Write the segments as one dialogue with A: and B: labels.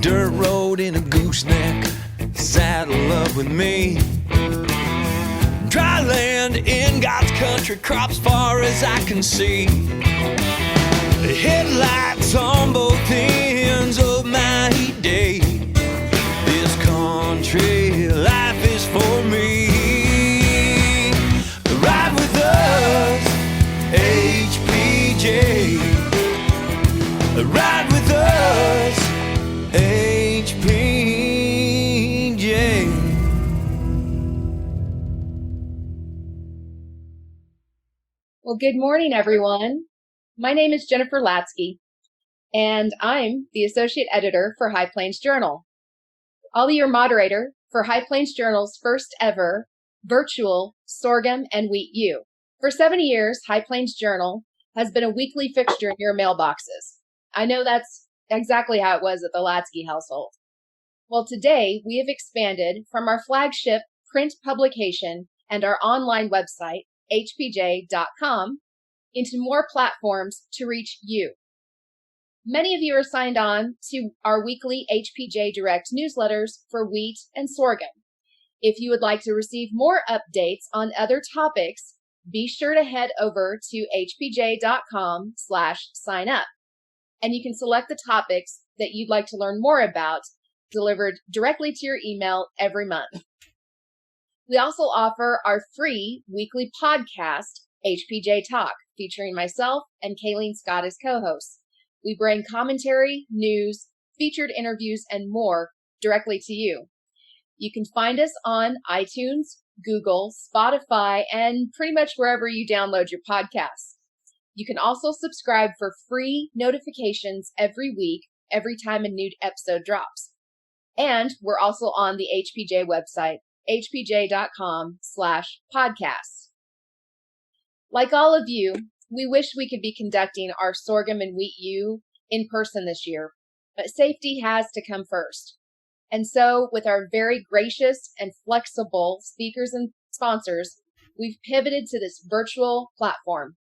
A: dirt road in a gooseneck, saddle up with me. Dry land in God's country, crops far as I can see. The headlights on both ends of my heat day. This country life is for me. Ride with us, HPJ. Ride with us, HPJ.
B: Well, good morning, everyone. My name is Jennifer Latsky, and I'm the Associate Editor for High Plains Journal. I'll be your moderator for High Plains Journal's first ever virtual Sorghum and Wheat U. For 70 years, High Plains Journal has been a weekly fixture in your mailboxes. I know that's exactly how it was at the Latsky household. Well, today we have expanded from our flagship print publication and our online website, hpj.com, into more platforms to reach you. Many of you are signed on to our weekly HPJ Direct newsletters for wheat and sorghum. If you would like to receive more updates on other topics, be sure to head over to hpj.com/sign up, and you can select the topics that you'd like to learn more about, delivered directly to your email every month. We also offer our free weekly podcast, HPJ Talk, featuring myself and Kayleen Scott as co-hosts. We bring commentary, news, featured interviews, and more directly to you. You can find us on iTunes, Google, Spotify, and pretty much wherever you download your podcasts. You can also subscribe for free notifications every week, every time a new episode drops. And we're also on the HPJ website, hpj.com/podcasts. Like all of you, we wish we could be conducting our Sorghum and Wheat U in person this year, but safety has to come first. And so, with our very gracious and flexible speakers and sponsors, we've pivoted to this virtual platform.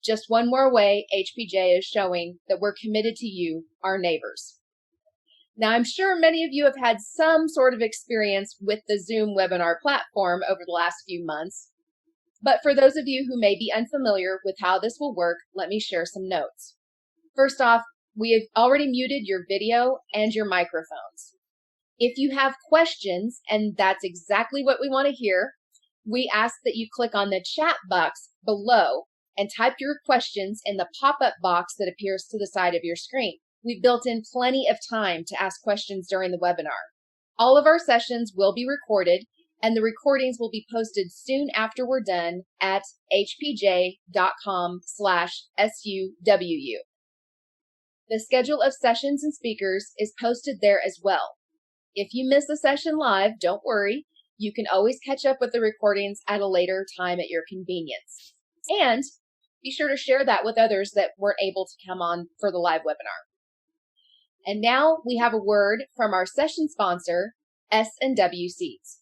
B: Just one more way HPJ is showing that we're committed to you, our neighbors. Now, I'm sure many of you have had some sort of experience with the Zoom webinar platform over the last few months. But for those of you who may be unfamiliar with how this will work, let me share some notes. First off, we have already muted your video and your microphones. If you have questions, and that's exactly what we want to hear, we ask that you click on the chat box below and type your questions in the pop-up box that appears to the side of your screen. We've built in plenty of time to ask questions during the webinar. All of our sessions will be recorded, and the recordings will be posted soon after we're done at hpj.com/SUWU. The schedule of sessions and speakers is posted there as well. If you miss a session live, don't worry. You can always catch up with the recordings at a later time at your convenience. And be sure to share that with others that weren't able to come on for the live webinar. And now we have a word from our session sponsor, S&W Seeds.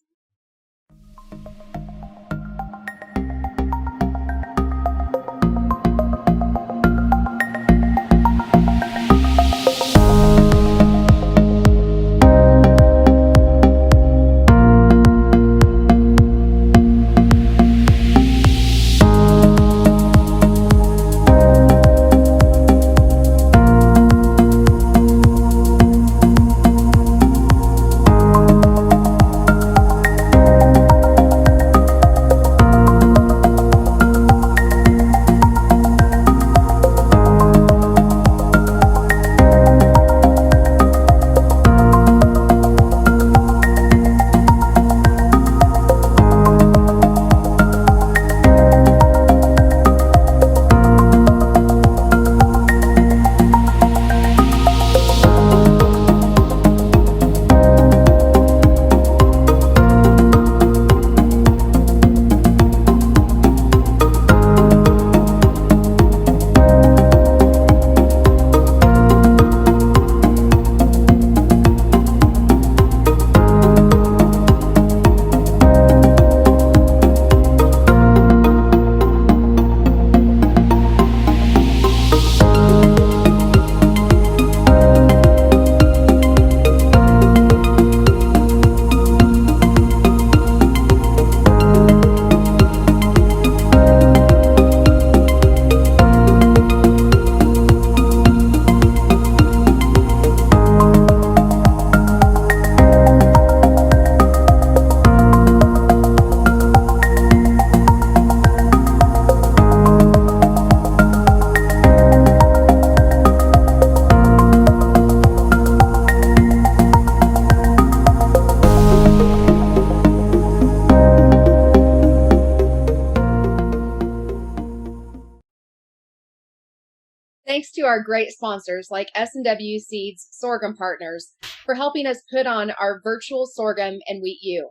B: to our great sponsors like S&W Seeds Sorghum Partners for helping us put on our virtual sorghum and wheat U.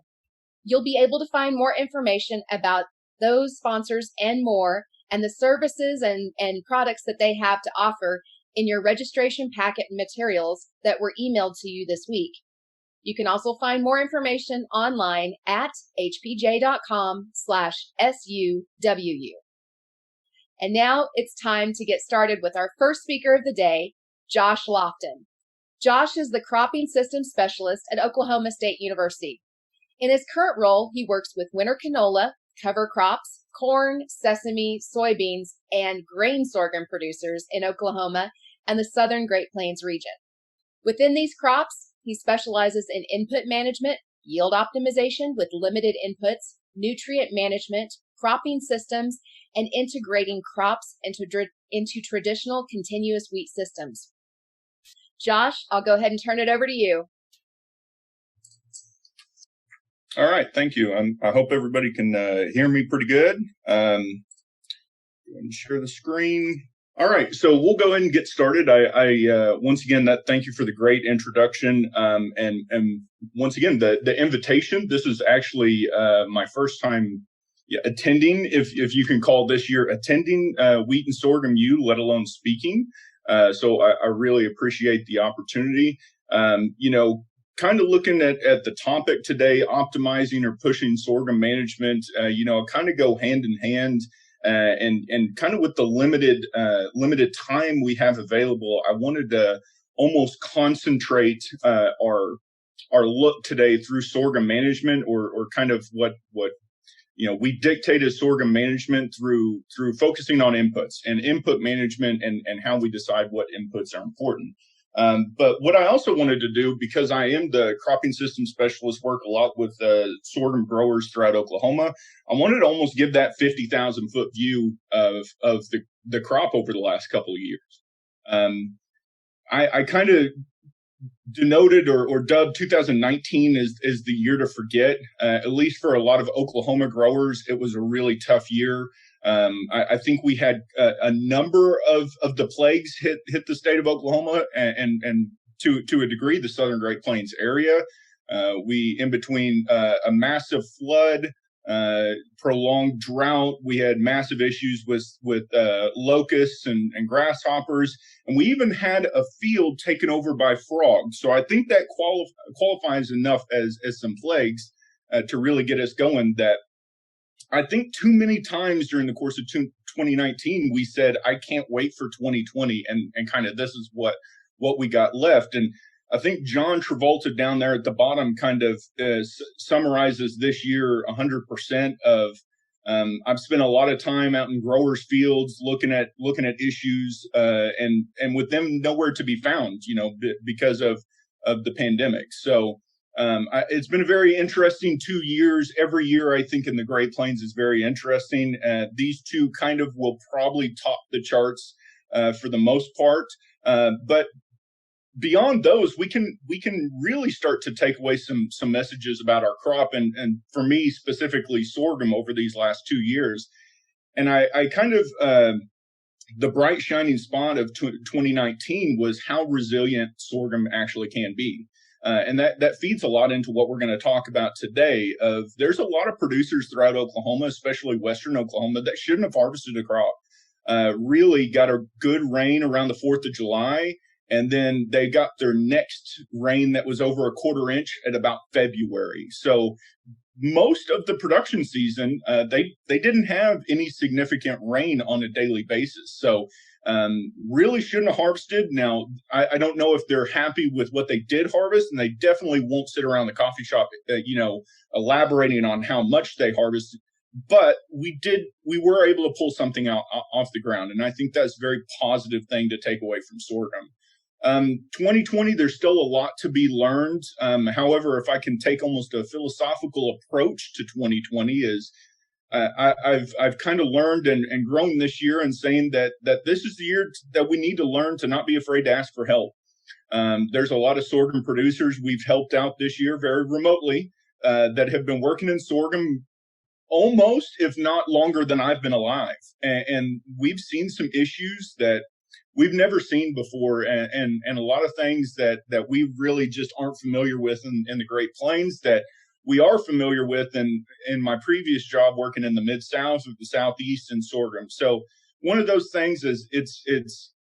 B: You'll be able to find more information about those sponsors and more, and the services and products that they have to offer in your registration packet and materials that were emailed to you this week. You can also find more information online at hpj.com/SUWU. And now it's time to get started with our first speaker of the day, Josh Lofton. Josh is the Cropping System Specialist at Oklahoma State University. In his current role, he works with winter canola, cover crops, corn, sesame, soybeans, and grain sorghum producers in Oklahoma and the southern Great Plains region. Within these crops, he specializes in input management, yield optimization with limited inputs, nutrient management, cropping systems, and integrating crops into traditional continuous wheat systems. Josh, I'll go ahead and turn it over to you.
C: All right, thank you. I hope everybody can hear me pretty good. Go ahead and share the screen. All right, so we'll go ahead and get started. I once again, thank you for the great introduction, and once again the invitation. This is actually my first time attending, if you can call this year attending Wheat and Sorghum U, let alone speaking. So I really appreciate the opportunity. Kind of looking at the topic today, optimizing or pushing sorghum management, kind of go hand in hand. And kind of with the limited time we have available, I wanted to almost concentrate our look today through sorghum management, or kind of what we dictate as sorghum management through focusing on inputs and input management and how we decide what inputs are important. But what I also wanted to do, because I am the cropping system specialist, work a lot with sorghum growers throughout Oklahoma, I wanted to almost give that 50,000 foot view of the crop over the last couple of years. I kind of denoted or dubbed 2019 as the year to forget. At least for a lot of Oklahoma growers, it was a really tough year. I think we had a number of the plagues hit the state of Oklahoma and to a degree the southern Great Plains area. We, in between a massive flood, prolonged drought, we had massive issues with locusts and grasshoppers, and we even had a field taken over by frogs. So I think that qualifies enough as some plagues to really get us going. That I think too many times during the course of 2019, we said, I can't wait for 2020. And kind of this is what we got left. And I think John Travolta down there at the bottom kind of summarizes this year 100% of, I've spent a lot of time out in growers' fields looking at issues and with them nowhere to be found, because of the pandemic. So it's been a very interesting 2 years. Every year, I think, in the Great Plains is very interesting. These two kind of will probably top the charts for the most part. But beyond those, we can really start to take away some messages about our crop, and for me specifically sorghum over these last 2 years. And I kind of the bright shining spot of 2019 was how resilient sorghum actually can be. And that feeds a lot into what we're going to talk about today. There's a lot of producers throughout Oklahoma, especially western Oklahoma, that shouldn't have harvested a crop. Really got a good rain around the 4th of July, and then they got their next rain that was over a quarter inch at about February. So most of the production season, they didn't have any significant rain on a daily basis. So really shouldn't have harvested. Now, I don't know if they're happy with what they did harvest, and they definitely won't sit around the coffee shop, elaborating on how much they harvested. But we were able to pull something out off the ground, and I think that's a very positive thing to take away from sorghum. 2020, there's still a lot to be learned. However, if I can take almost a philosophical approach to 2020, is I've kind of learned and grown this year in saying that this is the year that we need to learn to not be afraid to ask for help. There's a lot of sorghum producers we've helped out this year very remotely that have been working in sorghum almost, if not longer than I've been alive. And we've seen some issues that we've never seen before, and a lot of things that we really just aren't familiar with in the Great Plains that we are familiar with in my previous job working in the Mid-South with the Southeast and sorghum. So one of those things is it's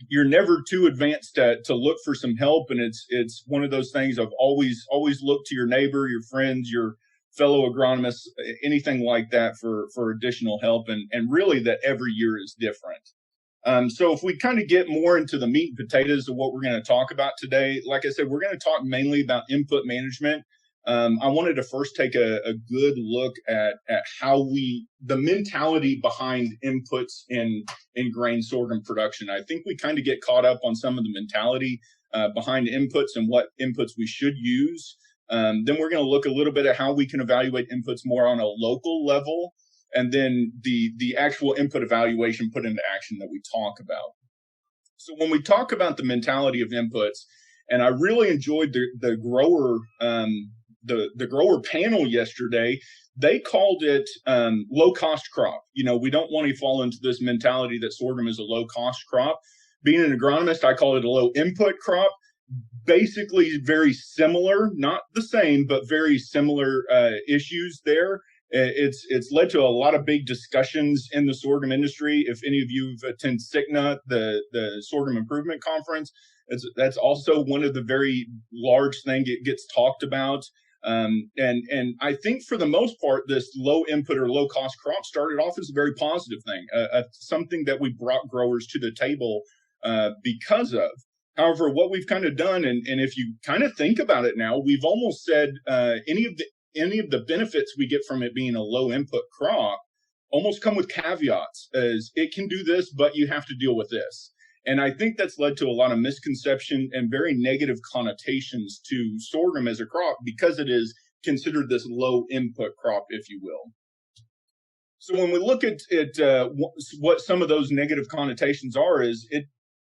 C: you're never too advanced to look for some help, and it's one of those things of always look to your neighbor, your friends, your fellow agronomists, anything like that for additional help, and really that every year is different. So if we kind of get more into the meat and potatoes of what we're going to talk about today, like I said, we're going to talk mainly about input management. I wanted to first take a good look at how the mentality behind inputs in grain sorghum production. I think we kind of get caught up on some of the mentality behind inputs and what inputs we should use. Then we're going to look a little bit at how we can evaluate inputs more on a local level, and then the actual input evaluation put into action that we talk about. So when we talk about the mentality of inputs, and I really enjoyed the grower the grower panel yesterday, they called it low cost crop. We don't want to fall into this mentality that sorghum is a low cost crop. Being an agronomist, I call it a low input crop. Basically very similar, not the same, but very similar issues there. It's led to a lot of big discussions in the sorghum industry. If any of you have attended SIGNA, the Sorghum Improvement Conference, that's also one of the very large things it gets talked about. And I think for the most part, this low input or low cost crop started off as a very positive thing, something that we brought growers to the table because of. However, what we've kind of done, and if you kind of think about it now, we've almost said any of the benefits we get from it being a low input crop almost come with caveats, as it can do this, but you have to deal with this. And I think that's led to a lot of misconception and very negative connotations to sorghum as a crop because it is considered this low input crop, if you will. So when we look at what some of those negative connotations are, is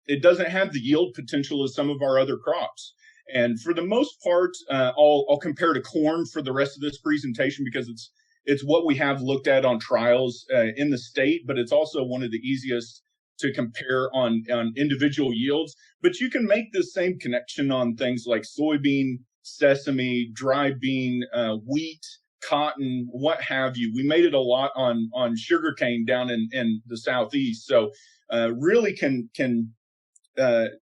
C: it doesn't have the yield potential of some of our other crops. And for the most part, I'll compare to corn for the rest of this presentation because it's what we have looked at on trials in the state, but it's also one of the easiest to compare on individual yields. But you can make the same connection on things like soybean, sesame, dry bean, wheat, cotton, what have you. We made it a lot on sugarcane down in the Southeast. So really can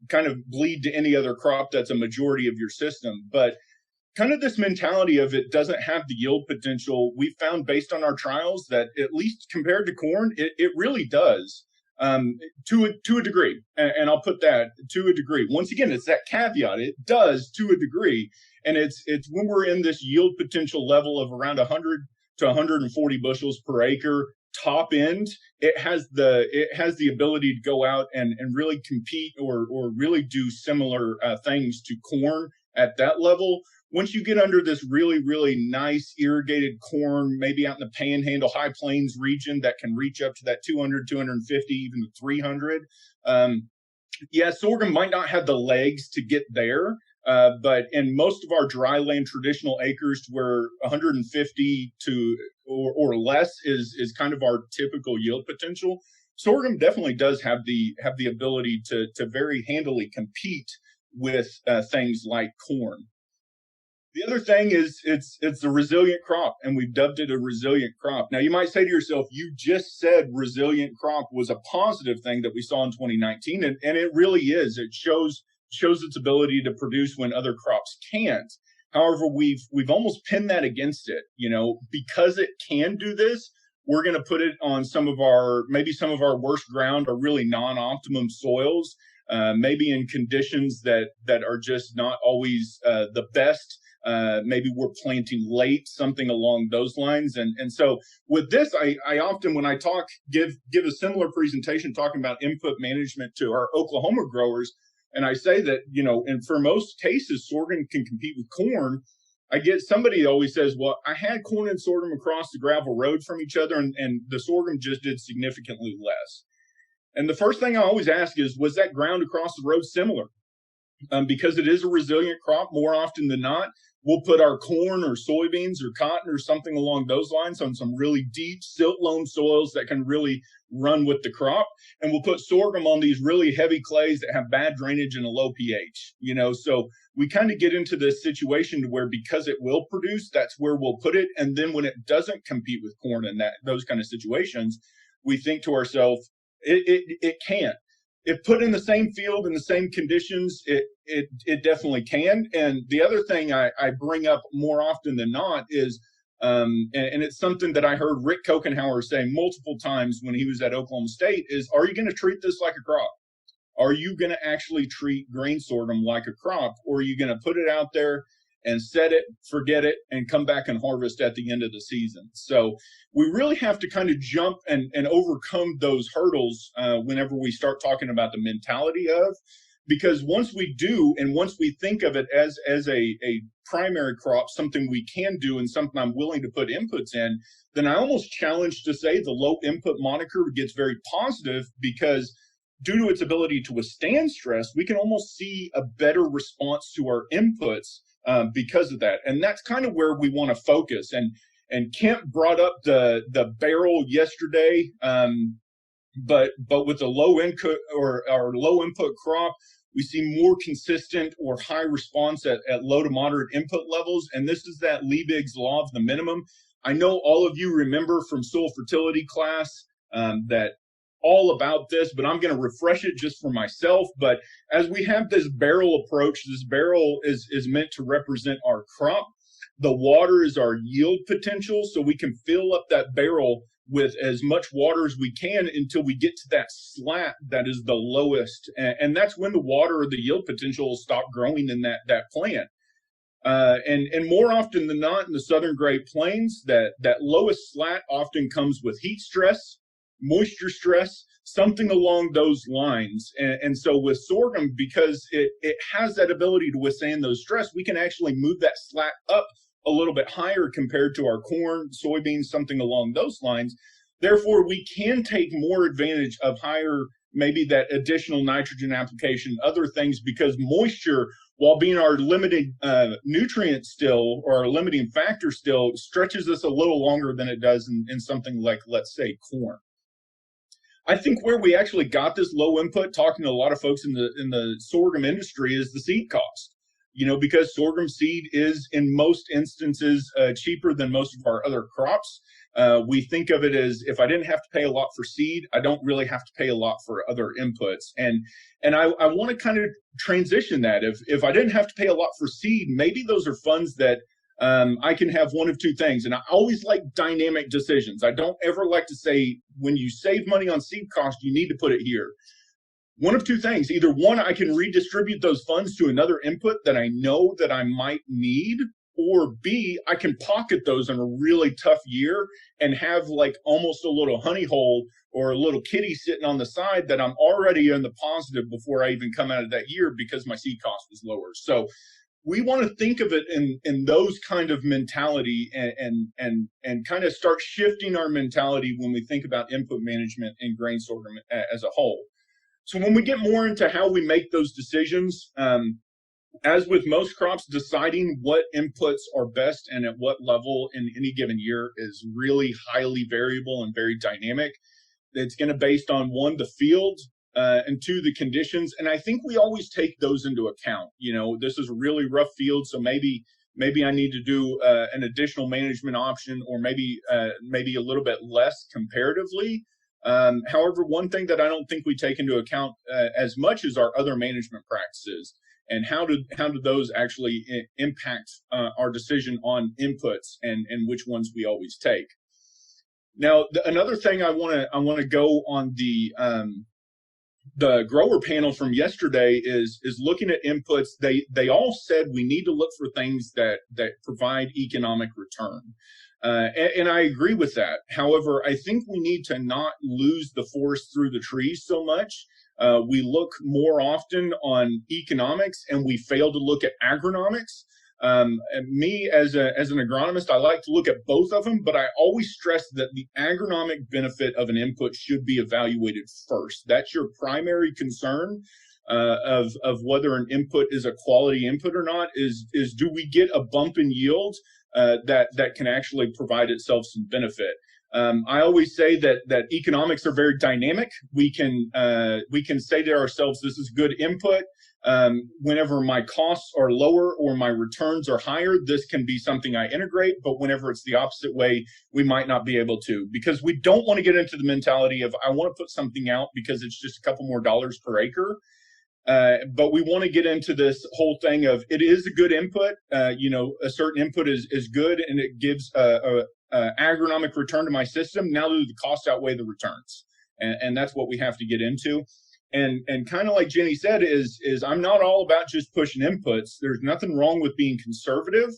C: kind of bleed to any other crop that's a majority of your system. But kind of this mentality of it doesn't have the yield potential, we found based on our trials that at least compared to corn, it really does to a degree. And I'll put that to a degree. Once again, it's that caveat. It does to a degree. And it's when we're in this yield potential level of around 100 to 140 bushels per acre, top end, it has the ability to go out and really compete or really do similar things to corn at that level. Once you get under this really, really nice irrigated corn, maybe out in the Panhandle, High Plains region that can reach up to that 200, 250, even 300. Sorghum might not have the legs to get there, but in most of our dry land traditional acres where 150 to or less is kind of our typical yield potential, sorghum definitely does have the ability to very handily compete with things like corn. The other thing is it's a resilient crop, and we've dubbed it a resilient crop. Now, you might say to yourself, you just said resilient crop was a positive thing that we saw in 2019, and it really is. It shows its ability to produce when other crops can't. However, we've almost pinned that against it. Because it can do this, we're going to put it on some of our worst ground or really non-optimum soils, maybe in conditions that are just not always the best. Maybe we're planting late, something along those lines. And so with this, I often, when I give a similar presentation talking about input management to our Oklahoma growers, and I say that, and for most cases, sorghum can compete with corn. I get somebody always says, well, I had corn and sorghum across the gravel road from each other, and the sorghum just did significantly less. And the first thing I always ask is, was that ground across the road similar? because it is a resilient crop. More often than not, we'll put our corn or soybeans or cotton or something along those lines on some really deep silt loam soils that can really run with the crop. And we'll put sorghum on these really heavy clays that have bad drainage and a low pH, so we kind of get into this situation to where, because it will produce, that's where we'll put it. And then when it doesn't compete with corn and those kind of situations, we think to ourselves, it can't. If put in the same field in the same conditions, it definitely can. And the other thing I bring up more often than not is, and it's something that I heard Rick Kokenhauer say multiple times when he was at Oklahoma State, is, are you going to treat this like a crop? Are you going to actually treat grain sorghum like a crop, or are you going to put it out there and set it, forget it, and come back and harvest at the end of the season? So we really have to kind of jump and overcome those hurdles whenever we start talking about the mentality of, because once we do, and once we think of it as a primary crop, something we can do and something I'm willing to put inputs in, then I almost challenge to say the low input moniker gets very positive, because due to its ability to withstand stress, we can almost see a better response to our inputs because of that. And that's kind of where we want to focus. And Kent brought up the barrel yesterday, but with a low input or low input crop, we see more consistent or high response at low to moderate input levels. And this is that Liebig's law of the minimum. I know all of you remember from soil fertility class that all about this, but I'm going to refresh it just for myself. But as we have this barrel approach, this barrel is meant to represent our crop. The water is our yield potential, so we can fill up that barrel with as much water as we can until we get to that slat that is the lowest. And that's when the water or the yield potential will stop growing in that plant. And more often than not, in the southern Great Plains, that lowest slat often comes with heat stress, moisture stress, something along those lines. And so with sorghum, because it has that ability to withstand those stress, we can actually move that slat up a little bit higher compared to our corn, soybeans, something along those lines. Therefore, we can take more advantage of higher, maybe that additional nitrogen application, other things, because moisture, while being our limiting nutrient still, or our limiting factor still, stretches us a little longer than it does in something like, let's say, corn. I think where we actually got this low input, talking to a lot of folks in the sorghum industry, is the seed cost. Because sorghum seed is in most instances cheaper than most of our other crops. We think of it as, if I didn't have to pay a lot for seed, I don't really have to pay a lot for other inputs. And I want to kind of transition that. If I didn't have to pay a lot for seed, maybe those are funds that I can have one of two things. And I always like dynamic decisions. I don't ever like to say, when you save money on seed cost, you need to put it here. One of two things. Either one, I can redistribute those funds to another input that I know that I might need, or B, I can pocket those in a really tough year and have like almost a little honey hole or a little kitty sitting on the side that I'm already in the positive before I even come out of that year because my seed cost was lower. So we want to think of it in those kind of mentality and kind of start shifting our mentality when we think about input management in grain sorghum as a whole. So when we get more into how we make those decisions, as with most crops, deciding what inputs are best and at what level in any given year is really highly variable and very dynamic. It's going to be based on, one, the field, and two, the conditions. And I think we always take those into account. This is a really rough field, so maybe I need to do an additional management option, or maybe a little bit less comparatively. However, one thing that I don't think we take into account as much is our other management practices, and how do those actually impact our decision on inputs and which ones we always take. Now, another thing I want to go on the grower panel from yesterday is looking at inputs. They all said we need to look for things that provide economic return. And I agree with that. However, I think we need to not lose the forest through the trees so much. We look more often on economics and we fail to look at agronomics. And me as an agronomist, I like to look at both of them, but I always stress that the agronomic benefit of an input should be evaluated first. That's your primary concern. of whether an input is a quality input or not is do we get a bump in yield that can actually provide itself some benefit. I always say that economics are very dynamic. We can say to ourselves, this is good input. Whenever my costs are lower or my returns are higher, this can be something I integrate. But whenever it's the opposite way, we might not be able to, because we don't want to get into the mentality of I want to put something out because it's just a couple more dollars per acre. But we want to get into this whole thing of it is a good input. A certain input is good and it gives a agronomic return to my system. Now do the costs outweigh the returns? And that's what we have to get into. And kind of like Jenny said, is I'm not all about just pushing inputs. There's nothing wrong with being conservative.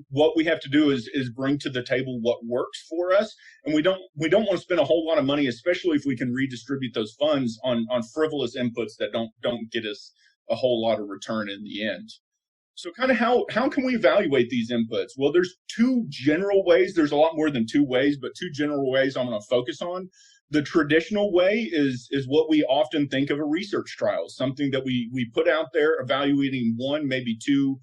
C: What we have to do is bring to the table what works for us, and we don't want to spend a whole lot of money, especially if we can redistribute those funds on frivolous inputs that don't get us a whole lot of return in the end. So kind of how can we evaluate these inputs? Well, there's two general ways. There's a lot more than two ways, but two general ways I'm going to focus on. The traditional way is what we often think of a research trial, something that we put out there evaluating one, maybe two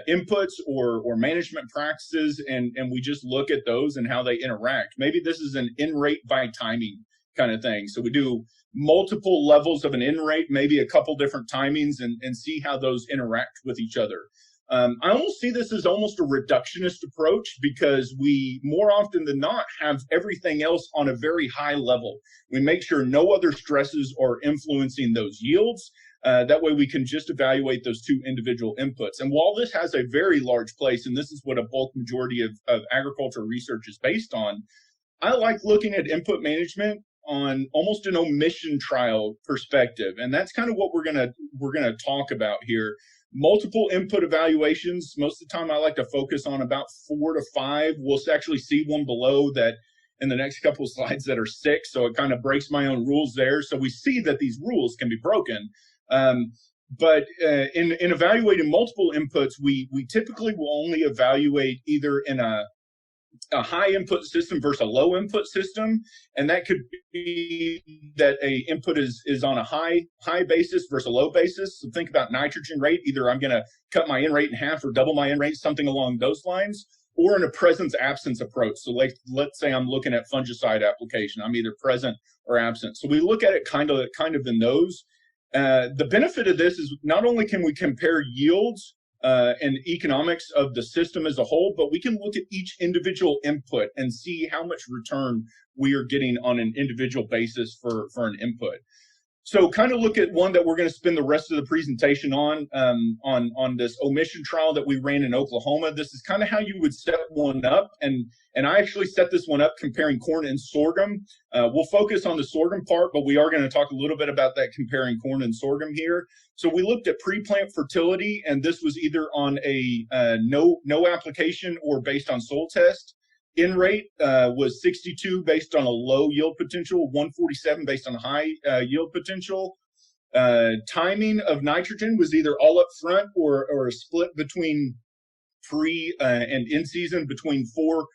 C: inputs or management practices, and we just look at those and how they interact. Maybe this is an in rate by timing kind of thing. So we do multiple levels of an in rate, maybe a couple different timings, and see how those interact with each other. I almost see this as almost a reductionist approach, because we more often than not have everything else on a very high level. We make sure no other stresses are influencing those yields. That way we can just evaluate those two individual inputs. And while this has a very large place, and this is what a bulk majority of agricultural research is based on, I like looking at input management on almost an omission trial perspective. And that's kind of what we're gonna talk about here. Multiple input evaluations. Most of the time I like to focus on about 4 to 5. We'll actually see one below that in the next couple of slides that are 6. So it kind of breaks my own rules there. So we see that these rules can be broken. But in evaluating multiple inputs, we typically will only evaluate either in a high input system versus a low input system, and that could be that a input is on a high basis versus a low basis. So think about nitrogen rate. Either I'm going to cut my in rate in half or double my in rate, something along those lines, or in a presence absence approach. So like, let's say I'm looking at fungicide application. I'm either present or absent. So we look at it kind of in those. The benefit of this is not only can we compare yields and economics of the system as a whole, but we can look at each individual input and see how much return we are getting on an individual basis for an input. So kind of look at one that we're going to spend the rest of the presentation on this omission trial that we ran in Oklahoma. This is kind of how you would set one up, and I actually set this one up comparing corn and sorghum. We'll focus on the sorghum part, but we are going to talk a little bit about that comparing corn and sorghum here. So we looked at pre-plant fertility, and this was either on a no application or based on soil test. In rate was 62 based on a low yield potential, 147 based on a high yield potential. Timing of nitrogen was either all up front or a split between pre and in season between four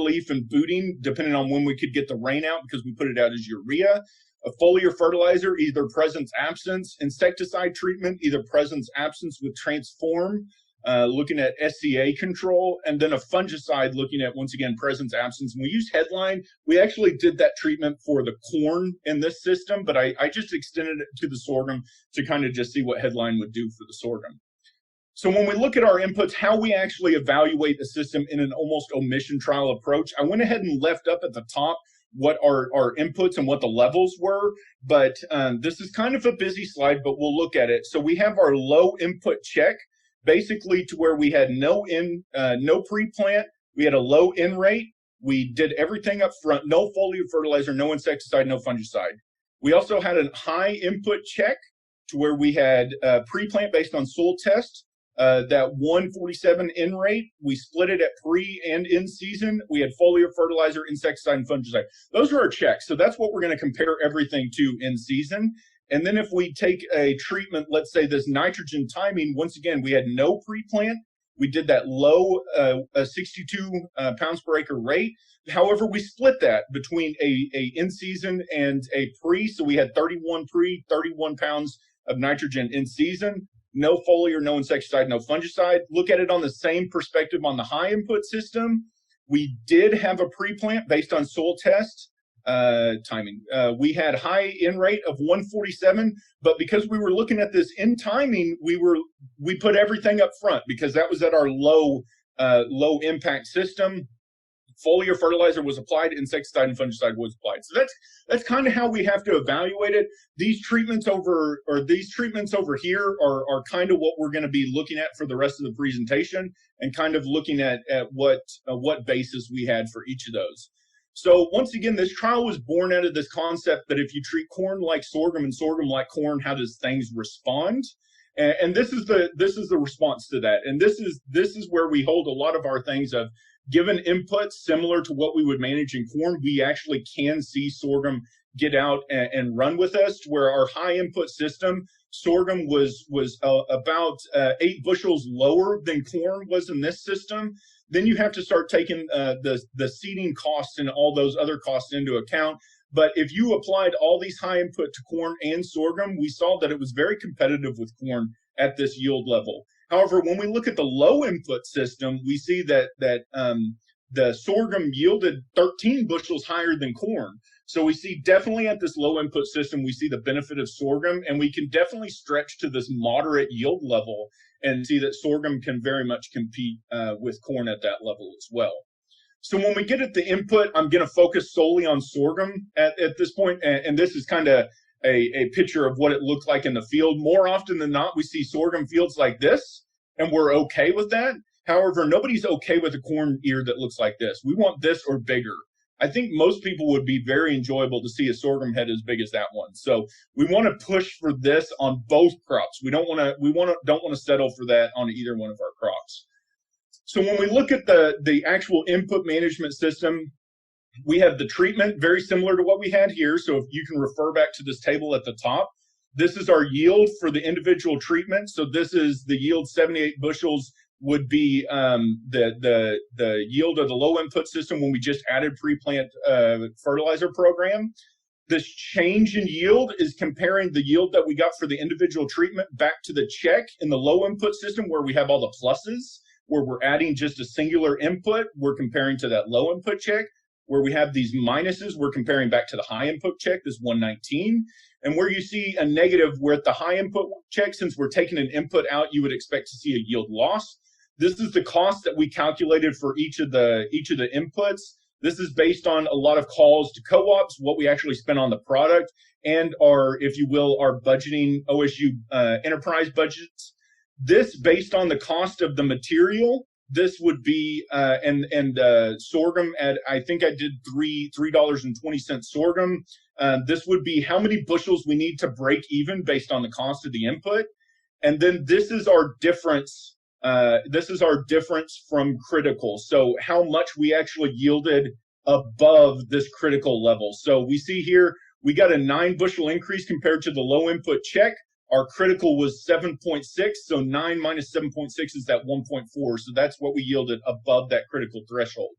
C: leaf and booting, depending on when we could get the rain out, because we put it out as urea. A foliar fertilizer, either presence absence. Insecticide treatment, either presence absence with transform. Looking at SCA control, and then a fungicide looking at, once again, presence absence. And we use headline. We actually did that treatment for the corn in this system, but I just extended it to the sorghum to kind of just see what headline would do for the sorghum. So when we look at our inputs, how we actually evaluate the system in an almost omission trial approach, I went ahead and left up at the top what our inputs and what the levels were, but this is kind of a busy slide, but we'll look at it. So we have our low input check, basically to where we had no pre-plant, we had a low in rate, we did everything up front, no foliar fertilizer, no insecticide, no fungicide. We also had a high input check to where we had pre-plant based on soil test, that 147 in rate, we split it at pre and in season. We had foliar fertilizer, insecticide, and fungicide. Those are our checks. So that's what we're going to compare everything to in season. And then if we take a treatment, let's say this nitrogen timing, once again, we had no pre-plant. We did that low 62 pounds per acre rate. However, we split that between a in-season and a pre. So we had 31 pre, 31 pounds of nitrogen in season, no foliar, no insecticide, no fungicide. Look at it on the same perspective on the high input system. We did have a pre-plant based on soil test timing. We had high in rate of 147, but because we were looking at this in timing, we put everything up front because that was at our low impact system. Foliar fertilizer was applied, insecticide and fungicide was applied. So that's kind of how we have to evaluate it. These treatments over here are kind of what we're going to be looking at for the rest of the presentation, and kind of looking at what basis we had for each of those. So once again, this trial was born out of this concept that if you treat corn like sorghum and sorghum like corn, how does things respond? And this is the response to that. And this is where we hold a lot of our things of, given inputs similar to what we would manage in corn, we actually can see sorghum get out and run with us, where our high input system, sorghum was about 8 bushels lower than corn was in this system. Then you have to start taking the seeding costs and all those other costs into account. But if you applied all these high input to corn and sorghum, we saw that it was very competitive with corn at this yield level. However, when we look at the low input system, we see that the sorghum yielded 13 bushels higher than corn. So we see definitely at this low input system, we see the benefit of sorghum, and we can definitely stretch to this moderate yield level and see that sorghum can very much compete with corn at that level as well. So when we get at the input, I'm going to focus solely on sorghum at this point, and this is kind of a picture of what it looked like in the field. More often than not, we see sorghum fields like this, and we're okay with that. However, nobody's okay with a corn ear that looks like this. We want this or bigger. I think most people would be very enjoyable to see a sorghum head as big as that one. So we want to push for this on both crops. We don't want to settle for that on either one of our crops. So when we look at the actual input management system, we have the treatment very similar to what we had here. So if you can refer back to this table at the top, this is our yield for the individual treatment. So this is the yield. 78 bushels would be the yield of the low input system when we just added pre-plant fertilizer program. This change in yield is comparing the yield that we got for the individual treatment back to the check in the low input system where we have all the pluses, where we're adding just a singular input. We're comparing to that low input check. Where we have these minuses, we're comparing back to the high input check, this 119. And where you see a negative, where at the high input check, since we're taking an input out, you would expect to see a yield loss. This is the cost that we calculated for each of the inputs. This is based on a lot of calls to co-ops, what we actually spent on the product, and our, if you will, our budgeting OSU enterprise budgets. This based on the cost of the material. This would be sorghum at, I think I did $3.20 sorghum. This would be how many bushels we need to break even based on the cost of the input. And then this is our difference. This is our difference from critical. So how much we actually yielded above this critical level. So we see here, we got a 9 bushel increase compared to the low input check. Our critical was 7.6, so 9 minus 7.6 is that 1.4. So that's what we yielded above that critical threshold.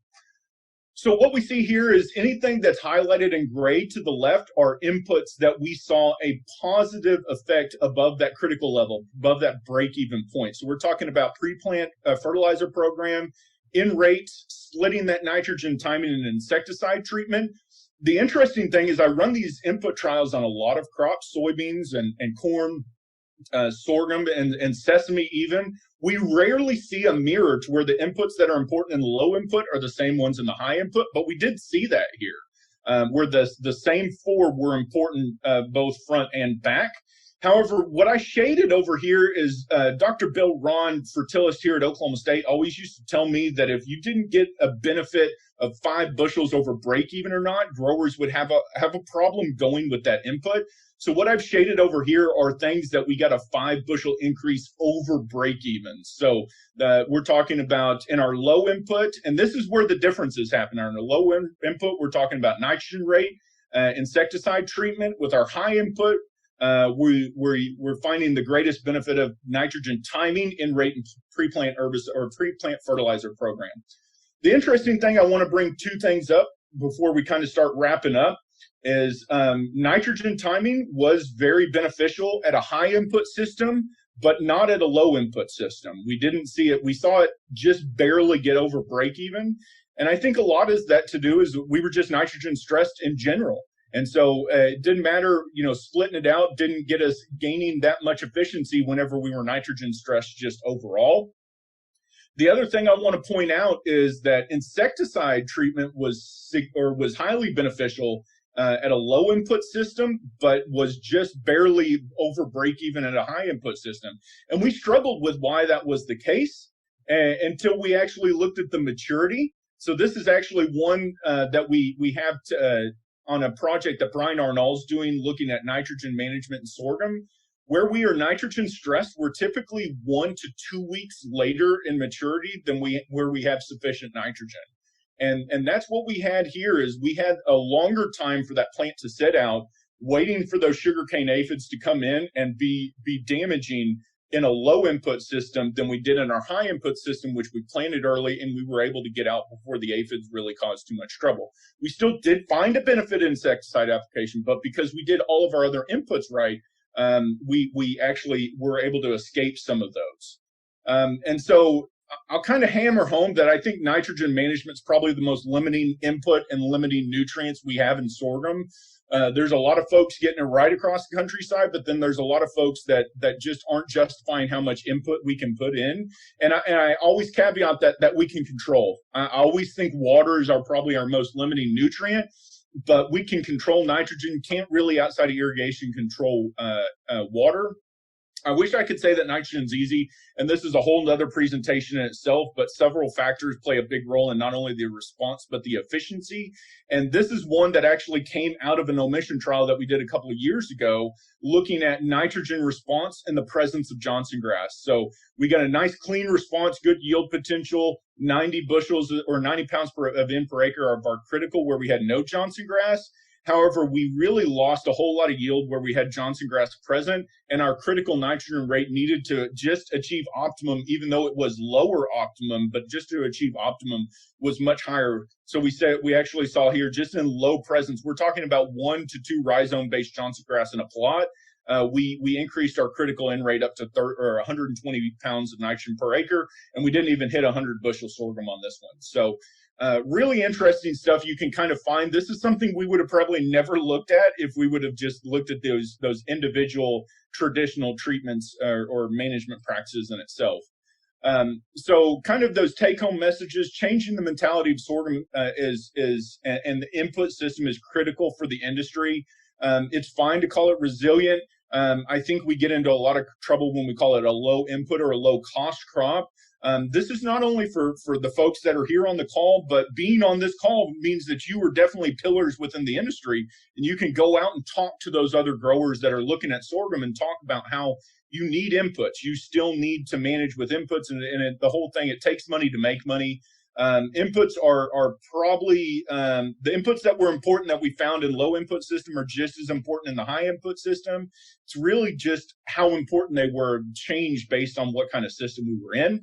C: So what we see here is anything that's highlighted in gray to the left are inputs that we saw a positive effect above that critical level, above that break-even point. So we're talking about pre-plant fertilizer program, in rates, splitting that nitrogen timing and insecticide treatment. The interesting thing is I run these input trials on a lot of crops, soybeans and corn, sorghum and sesame even. We rarely see a mirror to where the inputs that are important in the low input are the same ones in the high input, but we did see that here, where the same 4 were important both front and back. However, what I shaded over here is Dr. Bill Ron, fertilist here at Oklahoma State, always used to tell me that if you didn't get a benefit of 5 bushels over break even or not, growers would have a problem going with that input. So what I've shaded over here are things that we got a 5 bushel increase over break even. So we're talking about in our low input, and this is where the differences happen. In our low input, we're talking about nitrogen rate, insecticide treatment. With our high input, we're finding the greatest benefit of nitrogen timing, in rate, and pre-plant herbicide or pre-plant fertilizer program. The interesting thing, I want to bring 2 things up before we kind of start wrapping up. is nitrogen timing was very beneficial at a high input system, but not at a low input system. We didn't see it. We saw it just barely get over break even. And I think a lot is that to do is we were just nitrogen stressed in general. And so it didn't matter, splitting it out didn't get us gaining that much efficiency whenever we were nitrogen stressed just overall. The other thing I want to point out is that insecticide treatment was highly beneficial at a low input system, but was just barely over break even at a high input system. And we struggled with why that was the case until we actually looked at the maturity. So this is actually one that we have on a project that Brian Arnold's doing, looking at nitrogen management in sorghum. Where we are nitrogen stressed, we're typically 1 to 2 weeks later in maturity than where we have sufficient nitrogen. And that's what we had here is we had a longer time for that plant to sit out, waiting for those sugarcane aphids to come in and be damaging in a low input system than we did in our high input system, which we planted early and we were able to get out before the aphids really caused too much trouble. We still did find a benefit in insecticide application, but because we did all of our other inputs right, we actually were able to escape some of those. And so I'll kind of hammer home that I think nitrogen management is probably the most limiting input and limiting nutrients we have in sorghum. There's a lot of folks getting it right across the countryside, but then there's a lot of folks that just aren't justifying how much input we can put in. And I always caveat that we can control. I always think water is probably our most limiting nutrient, but we can control nitrogen. Can't really, outside of irrigation, control water. I wish I could say that nitrogen's easy, and this is a whole other presentation in itself, but several factors play a big role in not only the response, but the efficiency. And this is one that actually came out of an omission trial that we did a couple of years ago, looking at nitrogen response in the presence of Johnson grass. So we got a nice clean response, good yield potential, 90 bushels or 90 pounds of N per acre of our critical where we had no Johnson grass. However, we really lost a whole lot of yield where we had Johnson grass present, and our critical nitrogen rate needed to just achieve optimum, even though it was lower optimum, but just to achieve optimum was much higher. So we actually saw here just in low presence, we're talking about 1 to 2 rhizome-based Johnson grass in a plot. We increased our critical N rate up to 120 pounds of nitrogen per acre, and we didn't even hit 100 bushel sorghum on this one. So really interesting stuff. You can kind of find this is something we would have probably never looked at if we would have just looked at those individual traditional treatments or management practices in itself. So kind of those take-home messages, changing the mentality of sorghum and the input system is critical for the industry. It's fine to call it resilient. I think we get into a lot of trouble when we call it a low input or a low cost crop. This is not only for the folks that are here on the call, but being on this call means that you are definitely pillars within the industry, and you can go out and talk to those other growers that are looking at sorghum and talk about how you need inputs. You still need to manage with inputs, and the whole thing, it takes money to make money. Inputs are probably the inputs that were important that we found in low input system are just as important in the high input system. It's really just how important they were changed based on what kind of system we were in.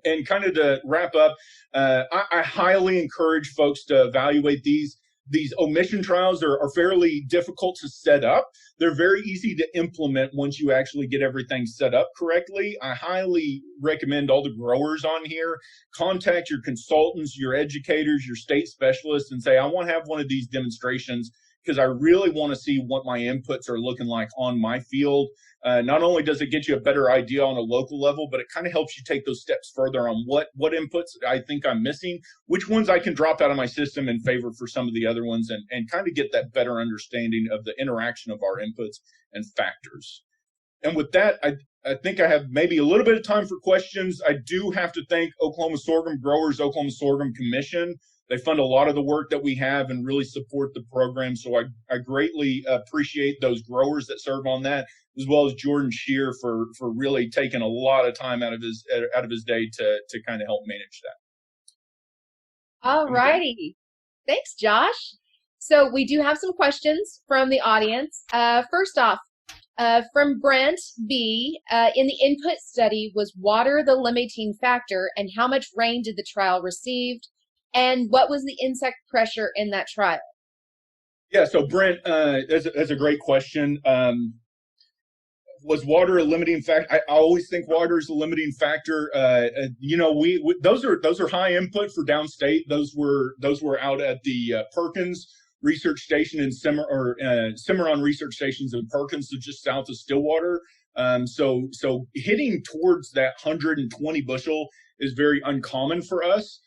C: And kind of to wrap up, I highly encourage folks to evaluate these. These omission trials are fairly difficult to set up. They're very easy to implement once you actually get everything set up correctly. I highly recommend all the growers on here contact your consultants, your educators, your state specialists, and say, I want to have one of these demonstrations because I really want to see what my inputs are looking like on my field. Not only does it get you a better idea on a local level, but it kind of helps you take those steps further on what inputs I think I'm missing, which ones I can drop out of my system in favor for some of the other ones, and kind of get that better understanding of the interaction of our inputs and factors. And with that, I think I have maybe a little bit of time for questions. I do have to thank Oklahoma Sorghum Growers, Oklahoma Sorghum Commission. They fund a lot of the work that we have and really support the program. So I greatly appreciate those growers that serve on that, as well as Jordan Shear for really taking a lot of time out of his day to kind of help manage that.
B: All righty. Thanks, Josh. So we do have some questions from the audience. First off, from Brent B, in the input study, was water the limiting factor, and how much rain did the trial receive? And what was the insect pressure in that trial?
C: Yeah, so Brent, that's a great question. Was water a limiting factor? I always think water is a limiting factor. We those are high input for downstate. Those were out at the Perkins Research Station in Cimarron Research Stations in Perkins, so just south of Stillwater. So hitting towards that 120 bushel is very uncommon for us.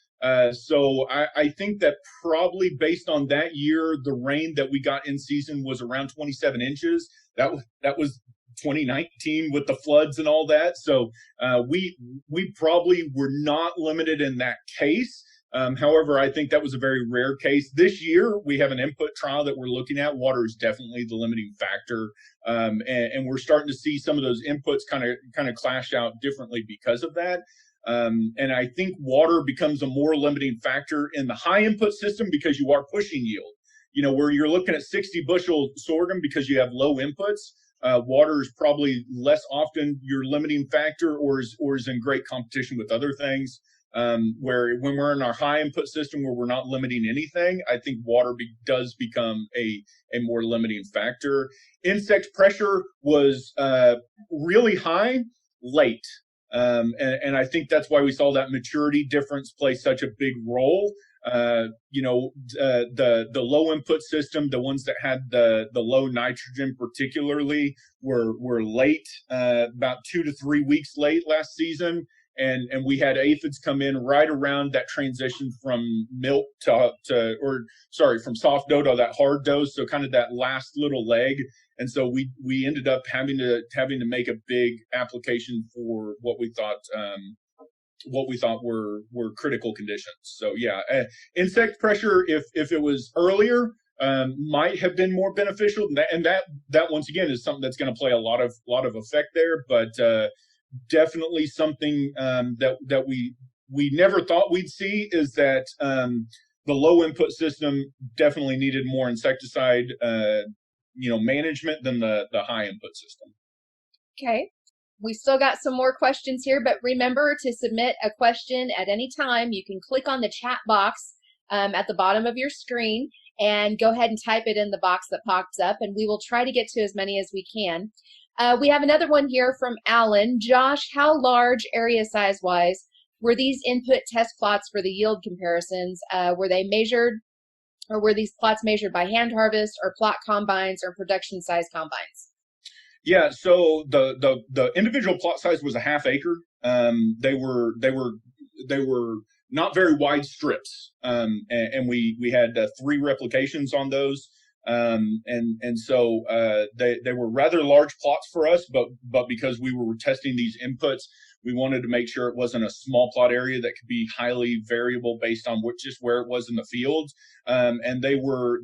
C: So I think that probably based on that year, the rain that we got in season was around 27 inches. That was 2019 with the floods and all that. So we probably were not limited in that case. However, I think that was a very rare case. This year, we have an input trial that we're looking at. Water is definitely the limiting factor, and we're starting to see some of those inputs kind of clash out differently because of that. And I think water becomes a more limiting factor in the high input system because you are pushing yield. Where you're looking at 60 bushel sorghum because you have low inputs. Water is probably less often your limiting factor, or is in great competition with other things. Where when we're in our high input system where we're not limiting anything, I think water does become a more limiting factor. Insect pressure was really high late. And I think that's why we saw that maturity difference play such a big role. The low input system, the ones that had the low nitrogen particularly were late, about 2 to 3 weeks late last season. And we had aphids come in right around that transition from milk from soft dough to that hard dough. So kind of that last little leg. And so we ended up having to make a big application for what we thought were critical conditions. So yeah, insect pressure, if it was earlier, might have been more beneficial. And that once again is something that's going to play a lot of effect there. But definitely something that we never thought we'd see is that the low input system definitely needed more insecticide management than the high input system.
B: Okay. We still got some more questions here, but remember to submit a question at any time. You can click on the chat box at the bottom of your screen and go ahead and type it in the box that pops up, and we will try to get to as many as we can. We have another one here from Alan. Josh, how large area size wise were these input test plots for the yield comparisons? Were they measured, or were these plots measured by hand harvest or plot combines or production size combines?
C: Yeah, so the individual plot size was a half acre. They were not very wide strips, and we had 3 replications on those. So they were rather large plots for us, but because we were testing these inputs, we wanted to make sure it wasn't a small plot area that could be highly variable based on just where it was in the field. And they were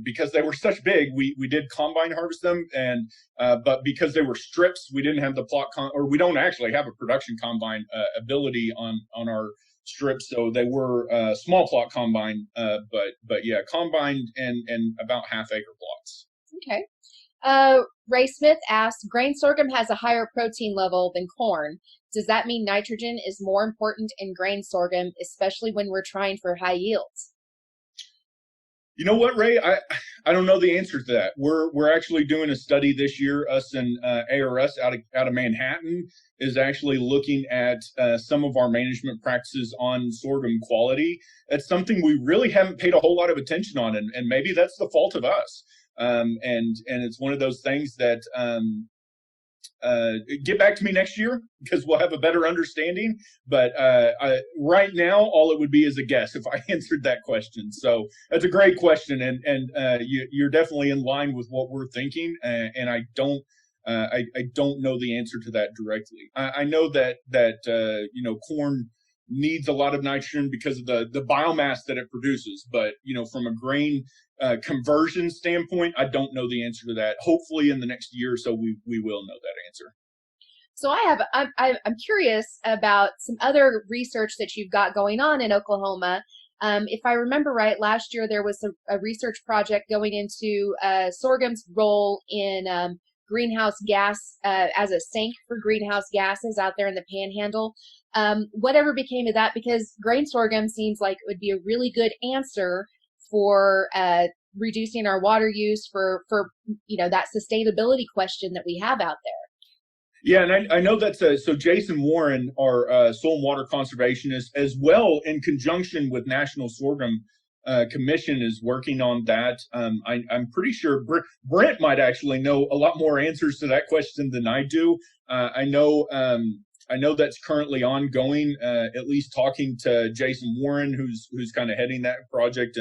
C: because they were such big, we did combine harvest them, and but because they were strips, we didn't have the or we don't actually have a production combine ability on our strips, so they were small plot combine, but yeah, combined and about half acre plots.
B: Okay. Ray Smith asked, grain sorghum has a higher protein level than corn. Does that mean nitrogen is more important in grain sorghum, especially when we're trying for high yields?
C: You know what, Ray? I don't know the answer to that. We're actually doing a study this year. Us and ARS out of Manhattan is actually looking at some of our management practices on sorghum quality. It's something we really haven't paid a whole lot of attention on, and maybe that's the fault of us. And it's one of those things that get back to me next year because we'll have a better understanding. But right now, all it would be is a guess if I answered that question. So that's a great question, and you're definitely in line with what we're thinking. And I don't know the answer to that directly. I know that corn needs a lot of nitrogen because of the biomass that it produces, but from a grain conversion standpoint, I don't know the answer to that. Hopefully in the next year or so we will know that answer.
B: So I'm curious about some other research that you've got going on in Oklahoma. If I remember right, last year there was a research project going into sorghum's role in greenhouse gas as a sink for greenhouse gases out there in the panhandle. Whatever became of that, because grain sorghum seems like it would be a really good answer for reducing our water use for that sustainability question that we have out there.
C: Yeah, and I know that's so Jason Warren, our soil and water conservationist, as well in conjunction with National Sorghum Commission, is working on that. I'm pretty sure Brent might actually know a lot more answers to that question than I do. I know that's currently ongoing. At least talking to Jason Warren, who's kind of heading that project,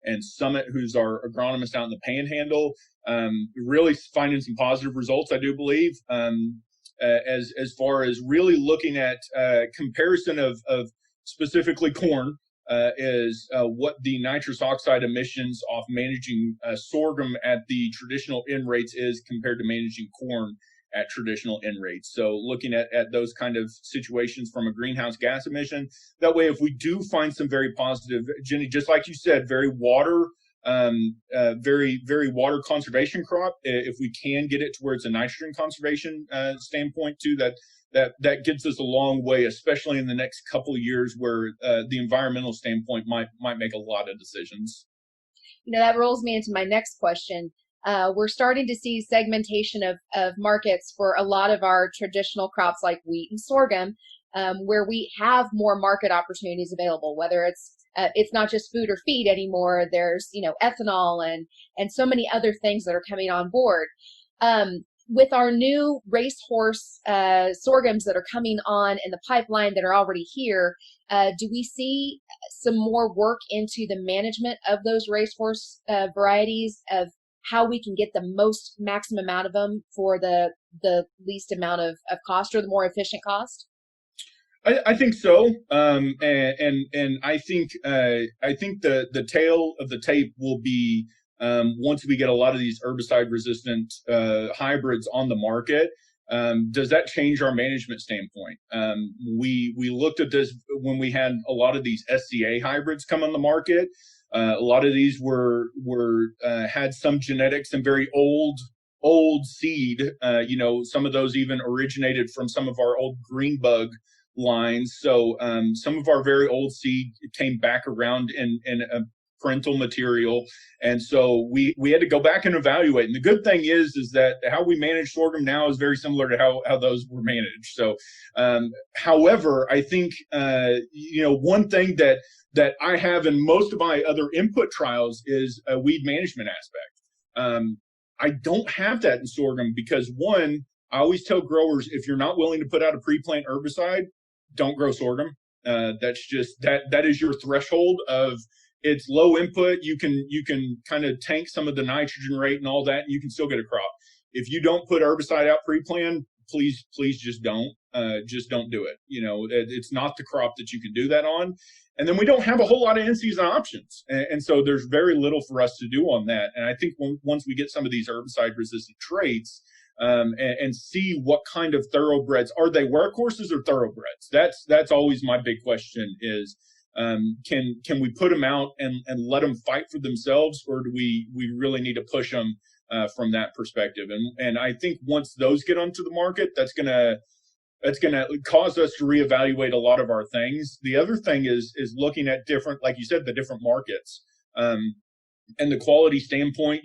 C: and Summit, who's our agronomist out in the Panhandle, really finding some positive results, I do believe. As far as really looking at comparison of specifically corn, is what the nitrous oxide emissions off managing sorghum at the traditional N rates is compared to managing corn at traditional N rates. So looking at those kind of situations from a greenhouse gas emission, that way if we do find some very positive, Jenny, just like you said, very water conservation crop, if we can get it to where it's a nitrogen conservation standpoint too, that gets us a long way, especially in the next couple of years where the environmental standpoint might make a lot of decisions.
B: That rolls me into my next question. We're starting to see segmentation of markets for a lot of our traditional crops like wheat and sorghum, where we have more market opportunities available, whether it's not just food or feed anymore. There's, ethanol and so many other things that are coming on board. With our new racehorse sorghums that are coming on in the pipeline that are already here, do we see some more work into the management of those racehorse varieties, of how we can get the maximum out of them for the least amount of cost, or the more efficient cost?
C: I think so, and I think the tail of the tape will be once we get a lot of these herbicide-resistant hybrids on the market. Does that change our management standpoint? We looked at this when we had a lot of these SCA hybrids come on the market. A lot of these were had some genetics and very old seed. Some of those even originated from some of our old green bug lines. So some of our very old seed came back around in a parental material, and so we had to go back and evaluate. And the good thing is that how we manage sorghum now is very similar to how those were managed. So however, I think one thing that I have in most of my other input trials is a weed management aspect. I don't have that in sorghum because, one, I always tell growers, if you're not willing to put out a pre-plant herbicide, don't grow sorghum. That's just that is your threshold of, it's low input. You can kind of tank some of the nitrogen rate and all that, and you can still get a crop. If you don't put herbicide out pre-plant, please just don't do it. It's not the crop that you can do that on. And then we don't have a whole lot of in-season options. And so there's very little for us to do on that. And I think once we get some of these herbicide-resistant traits, and see what kind of thoroughbreds, are they workhorses or thoroughbreds? That's always my big question is, can we put them out and let them fight for themselves, or do we really need to push them from that perspective? And I think once those get onto the market, that's gonna cause us to reevaluate a lot of our things. The other thing is looking at different, like you said, the different markets, and the quality standpoint.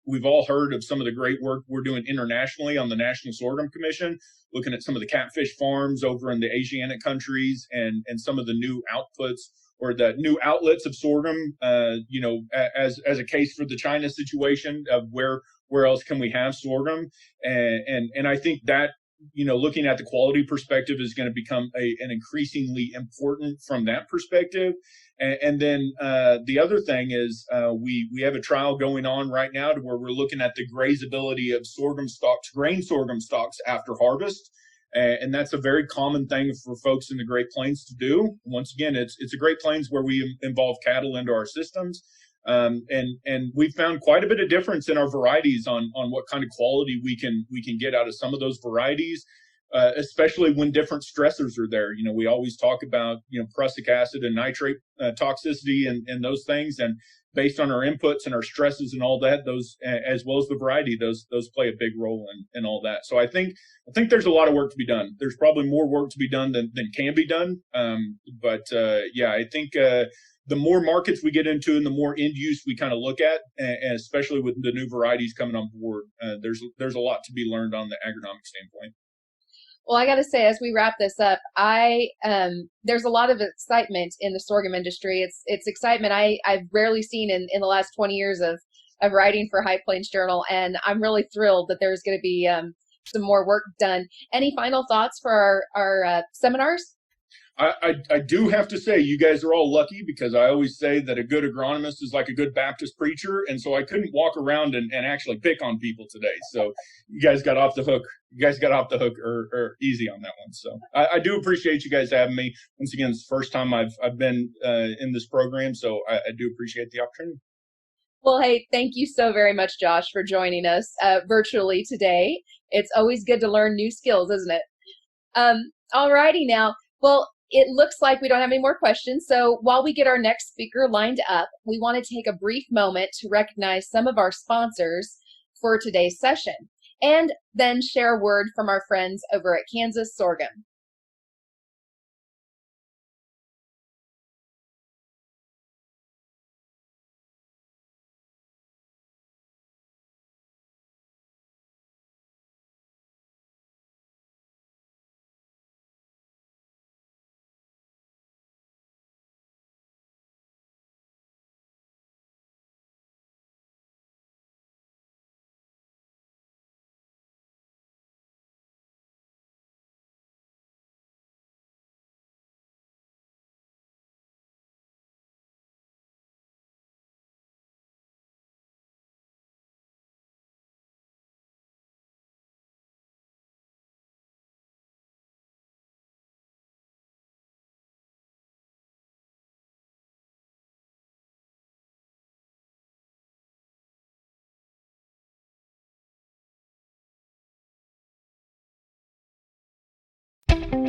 C: We've all heard of some of the great work we're doing internationally on the National Sorghum Commission, looking at some of the catfish farms over in the Asiatic countries, and some of the new outputs or the new outlets of sorghum, as a case for the China situation of where else can we have sorghum. And I think that, looking at the quality perspective is going to become an increasingly important from that perspective. And then the other thing is we have a trial going on right now to where we're looking at the grazability of grain sorghum stalks after harvest. And that's a very common thing for folks in the Great Plains to do. Once again, it's a Great Plains where we involve cattle into our systems. And we found quite a bit of difference in our varieties on what kind of quality we can get out of some of those varieties, especially when different stressors are there. We always talk about, prussic acid and nitrate toxicity and those things. And based on our inputs and our stresses and all that, those, as well as the variety, those play a big role in all that. So I think there's a lot of work to be done. There's probably more work to be done than can be done. But I think the more markets we get into and the more end use we kind of look at, and especially with the new varieties coming on board, there's a lot to be learned on the agronomic standpoint.
B: Well, I got to say, as we wrap this up, there's a lot of excitement in the sorghum industry. It's excitement I've rarely seen in the last 20 years of writing for High Plains Journal, and I'm really thrilled that there's going to be some more work done. Any final thoughts for our seminars?
C: I do have to say, you guys are all lucky, because I always say that a good agronomist is like a good Baptist preacher. And so I couldn't walk around and actually pick on people today. So you guys got off the hook. You guys got off the hook or easy on that one. So I do appreciate you guys having me. Once again, it's the first time I've been in this program. So I do appreciate the opportunity.
B: Well, hey, thank you so very much, Josh, for joining us virtually today. It's always good to learn new skills, isn't it? All righty now. Well, it looks like we don't have any more questions. So while we get our next speaker lined up, we want to take a brief moment to recognize some of our sponsors for today's session, and then share a word from our friends over at Kansas Sorghum.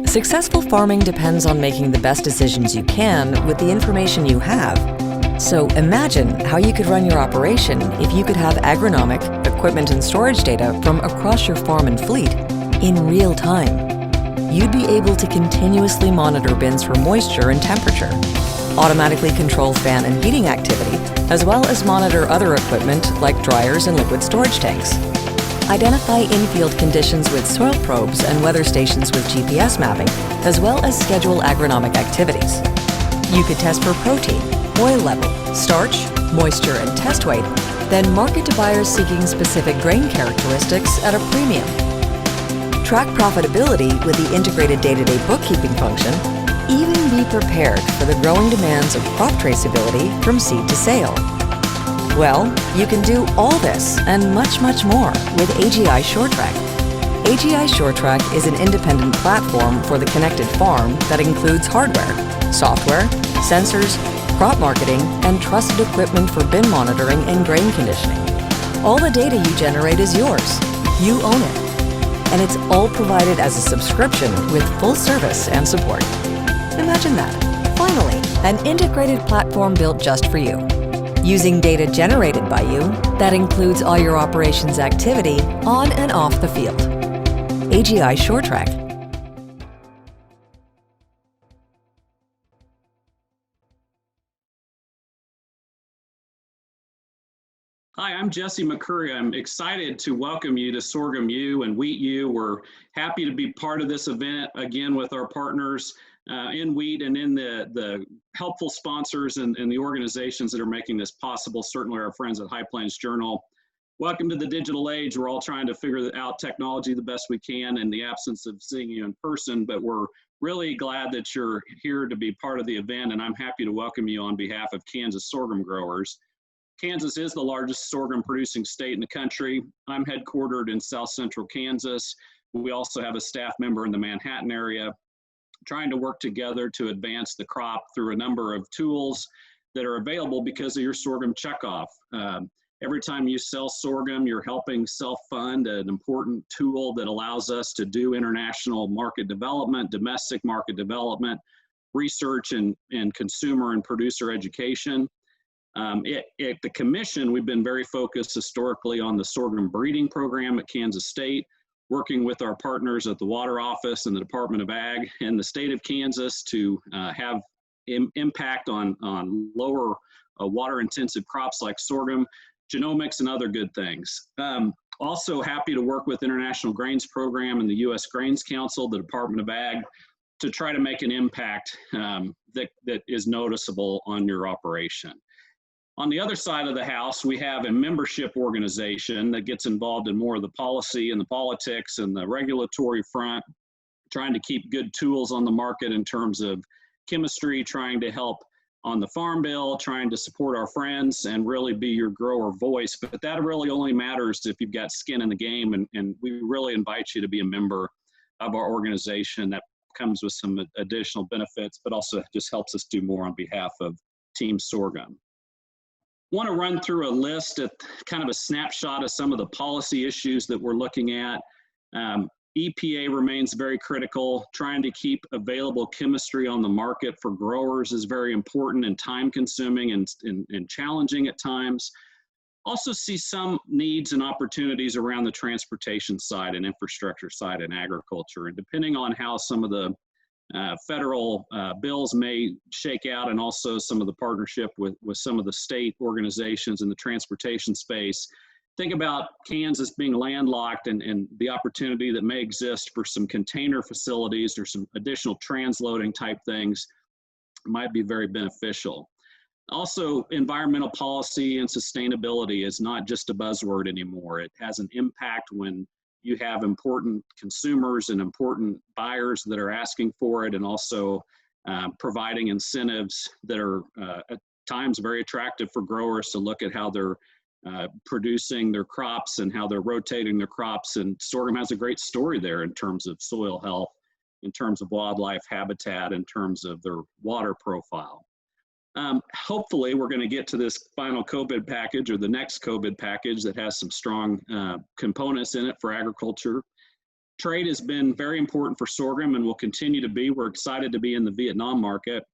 D: Successful farming depends on making the best decisions you can with the information you have. So imagine how you could run your operation if you could have agronomic, equipment and storage data from across your farm and fleet in real time. You'd be able to continuously monitor bins for moisture and temperature, automatically control fan and heating activity, as well as monitor other equipment like dryers and liquid storage tanks. Identify in-field conditions with soil probes and weather stations with GPS mapping, as well as schedule agronomic activities. You could test for protein, oil level, starch, moisture, and test weight, then market to buyers seeking specific grain characteristics at a premium. Track profitability with the integrated day-to-day bookkeeping function, even be prepared for the growing demands of crop traceability from seed to sale. Well, you can do all this and much, much more with AGI SureTrack. AGI SureTrack is an independent platform for the connected farm that includes hardware, software, sensors, crop marketing, and trusted equipment for bin monitoring and grain conditioning. All the data you generate is yours. You own it. And it's all provided as a subscription with full service and support. Imagine that. Finally, an integrated platform built just for you. Using data generated by you that includes all your operations activity on and off the field. AGI SureTrack.
E: Hi, I'm Jesse McCurry. I'm excited to welcome you to Sorghum U and Wheat U. We're happy to be part of this event again with our partners in wheat and in the helpful sponsors and the organizations that are making this possible, certainly our friends at High Plains Journal. Welcome to the digital age. We're all trying to figure out technology the best we can in the absence of seeing you in person, but we're really glad that you're here to be part of the event, and I'm happy to welcome you on behalf of Kansas sorghum growers. Kansas is the largest sorghum producing state in the country. I'm headquartered in South Central Kansas. We also have a staff member in the Manhattan area, trying to work together to advance the crop through a number of tools that are available because of your sorghum checkoff. Every time you sell sorghum, you're helping self-fund an important tool that allows us to do international market development, domestic market development, research, and consumer and producer education. At the commission, we've been very focused historically on the sorghum breeding program at Kansas State, working with our partners at the Water Office and the Department of Ag in the state of Kansas to have impact on lower water intensive crops like sorghum, genomics, and other good things. Also happy to work with International Grains Program and the U.S. Grains Council, the Department of Ag, to try to make an impact that is noticeable on your operation. On the other side of the house, we have a membership organization that gets involved in more of the policy and the politics and the regulatory front, trying to keep good tools on the market in terms of chemistry, trying to help on the Farm Bill, trying to support our friends and really be your grower voice. But that really only matters if you've got skin in the game, and we really invite you to be a member of our organization. That comes with some additional benefits, but also just helps us do more on behalf of Team Sorghum. Want to run through a list at kind of a snapshot of some of the policy issues that we're looking at. EPA remains very critical. Trying to keep available chemistry on the market for growers is very important and time consuming and challenging at times. Also see some needs and opportunities around the transportation side and infrastructure side in agriculture. And depending on how some of the federal bills may shake out, and also some of the partnership with some of the state organizations in the transportation space, think about Kansas being landlocked and the opportunity that may exist for some container facilities or some additional transloading type things might be very beneficial. Also, environmental policy and sustainability is not just a buzzword anymore. It has an impact when you have important consumers and important buyers that are asking for it, and also providing incentives that are at times very attractive for growers to look at how they're producing their crops and how they're rotating their crops. And sorghum has a great story there in terms of soil health, in terms of wildlife habitat, in terms of their water profile. Hopefully we're going to get to this final COVID package, or the next COVID package, that has some strong components in it for agriculture. Trade has been very important for sorghum and will continue to be. We're excited to be in the Vietnam market.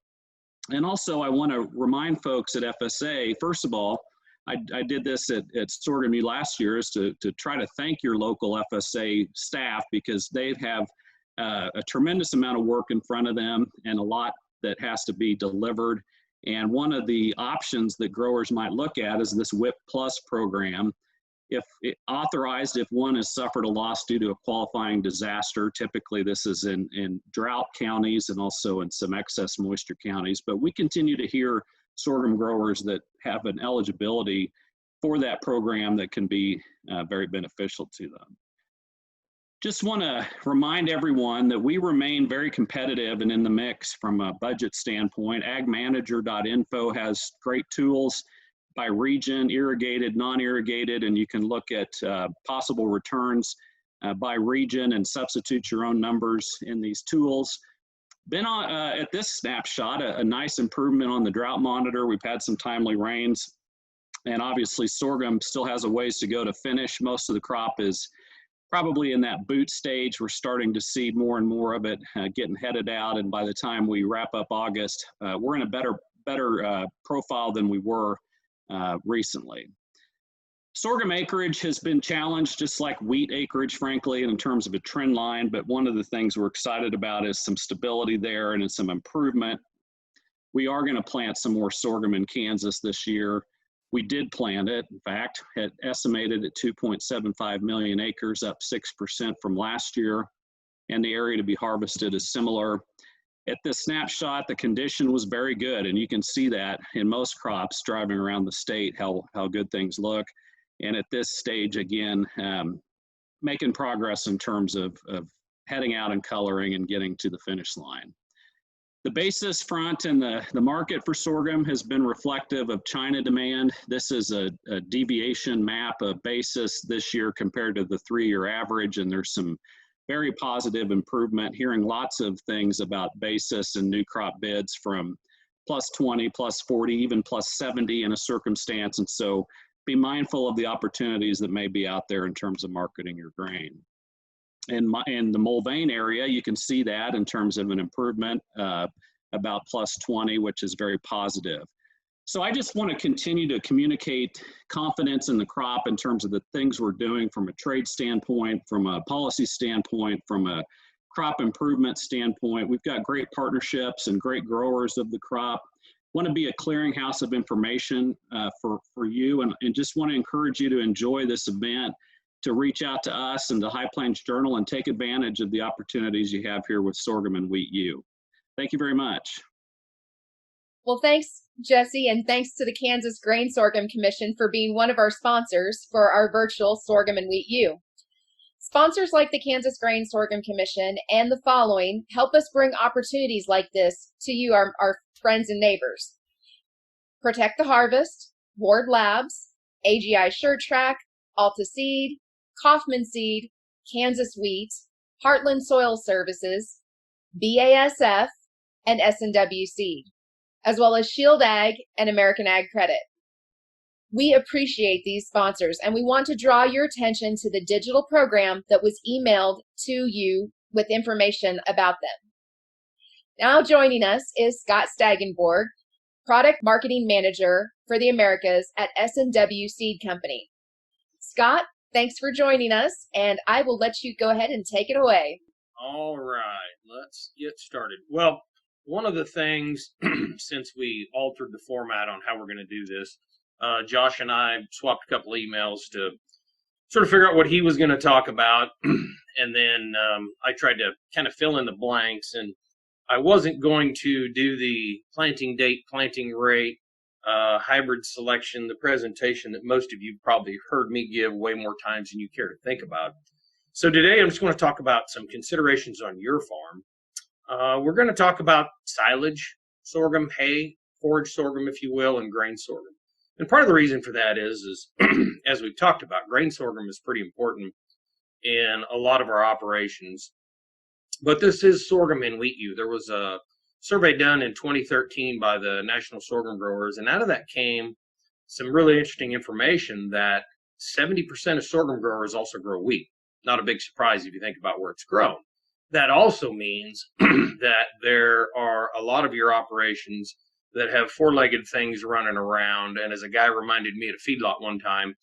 E: And also I want to remind folks at FSA, first of all, I did this at Sorghum U last year, is to try to thank your local FSA staff, because they have a tremendous amount of work in front of them and a lot that has to be delivered. And one of the options that growers might look at is this WIP Plus program. If authorized, if one has suffered a loss due to a qualifying disaster, typically this is in drought counties and also in some excess moisture counties, but we continue to hear sorghum growers that have an eligibility for that program that can be very beneficial to them. Just want to remind everyone that we remain very competitive and in the mix from a budget standpoint. agmanager.info has great tools by region, irrigated, non-irrigated, and you can look at possible returns by region and substitute your own numbers in these tools. Been on, at this snapshot, a nice improvement on the drought monitor. We've had some timely rains, and obviously sorghum still has a ways to go to finish. Most of the crop is probably in that boot stage. We're starting to see more and more of it getting headed out, and by the time we wrap up August, we're in a better profile than we were recently. Sorghum acreage has been challenged, just like wheat acreage, frankly, in terms of a trend line, but one of the things we're excited about is some stability there and some improvement. We are going to plant some more sorghum in Kansas this year. We did plant it, in fact, had estimated at 2.75 million acres, up 6% from last year, and the area to be harvested is similar. At this snapshot, the condition was very good, and you can see that in most crops driving around the state, how good things look. And at this stage, again, making progress in terms of heading out and coloring and getting to the finish line. The basis front and the market for sorghum has been reflective of China demand. This is a deviation map of basis this year compared to the 3-year average, and there's some very positive improvement. Hearing lots of things about basis and new crop bids from +20, +40, even +70 in a circumstance, and so be mindful of the opportunities that may be out there in terms of marketing your grain. In the Mulvane area, you can see that in terms of an improvement, about +20, which is very positive. So I just want to continue to communicate confidence in the crop in terms of the things we're doing from a trade standpoint, from a policy standpoint, from a crop improvement standpoint. We've got great partnerships and great growers of the crop. Want to be a clearinghouse of information for you, and just want to encourage you to enjoy this event, to reach out to us and the High Plains Journal and take advantage of the opportunities you have here with Sorghum and Wheat U. Thank you very much.
B: Well, thanks, Jesse, and thanks to the Kansas Grain Sorghum Commission for being one of our sponsors for our virtual Sorghum and Wheat U. Sponsors like the Kansas Grain Sorghum Commission and the following help us bring opportunities like this to you, our friends and neighbors. Protect the Harvest, Ward Labs, AGI SureTrack, Alta Seed, Kauffman Seed, Kansas Wheat, Heartland Soil Services, BASF, and S&W Seed, as well as Shield Ag and American Ag Credit. We appreciate these sponsors, and we want to draw your attention to the digital program that was emailed to you with information about them. Now joining us is Scott Staggenborg, Product Marketing Manager for the Americas at S&W Seed Company. Scott, thanks for joining us, and I will let you go ahead and take it away.
F: All right, let's get started. Well, one of the things, since we altered the format on how we're going to do this, Josh and I swapped a couple emails to sort of figure out what he was going to talk about, and then I tried to kind of fill in the blanks, and I wasn't going to do the planting date, planting rate, hybrid selection, the presentation that most of you probably heard me give way more times than you care to think about. So today I'm just going to talk about some considerations on your farm. We're going to talk about silage, sorghum, hay, forage sorghum, if you will, and grain sorghum. And part of the reason for that is as we've talked about, grain sorghum is pretty important in a lot of our operations. But this is sorghum and wheat U. There was a survey done in 2013 by the National Sorghum Growers, and out of that came some really interesting information that 70% of sorghum growers also grow wheat. Not a big surprise if you think about where it's grown. That also means that there are a lot of your operations that have four-legged things running around, and as a guy reminded me at a feedlot one time,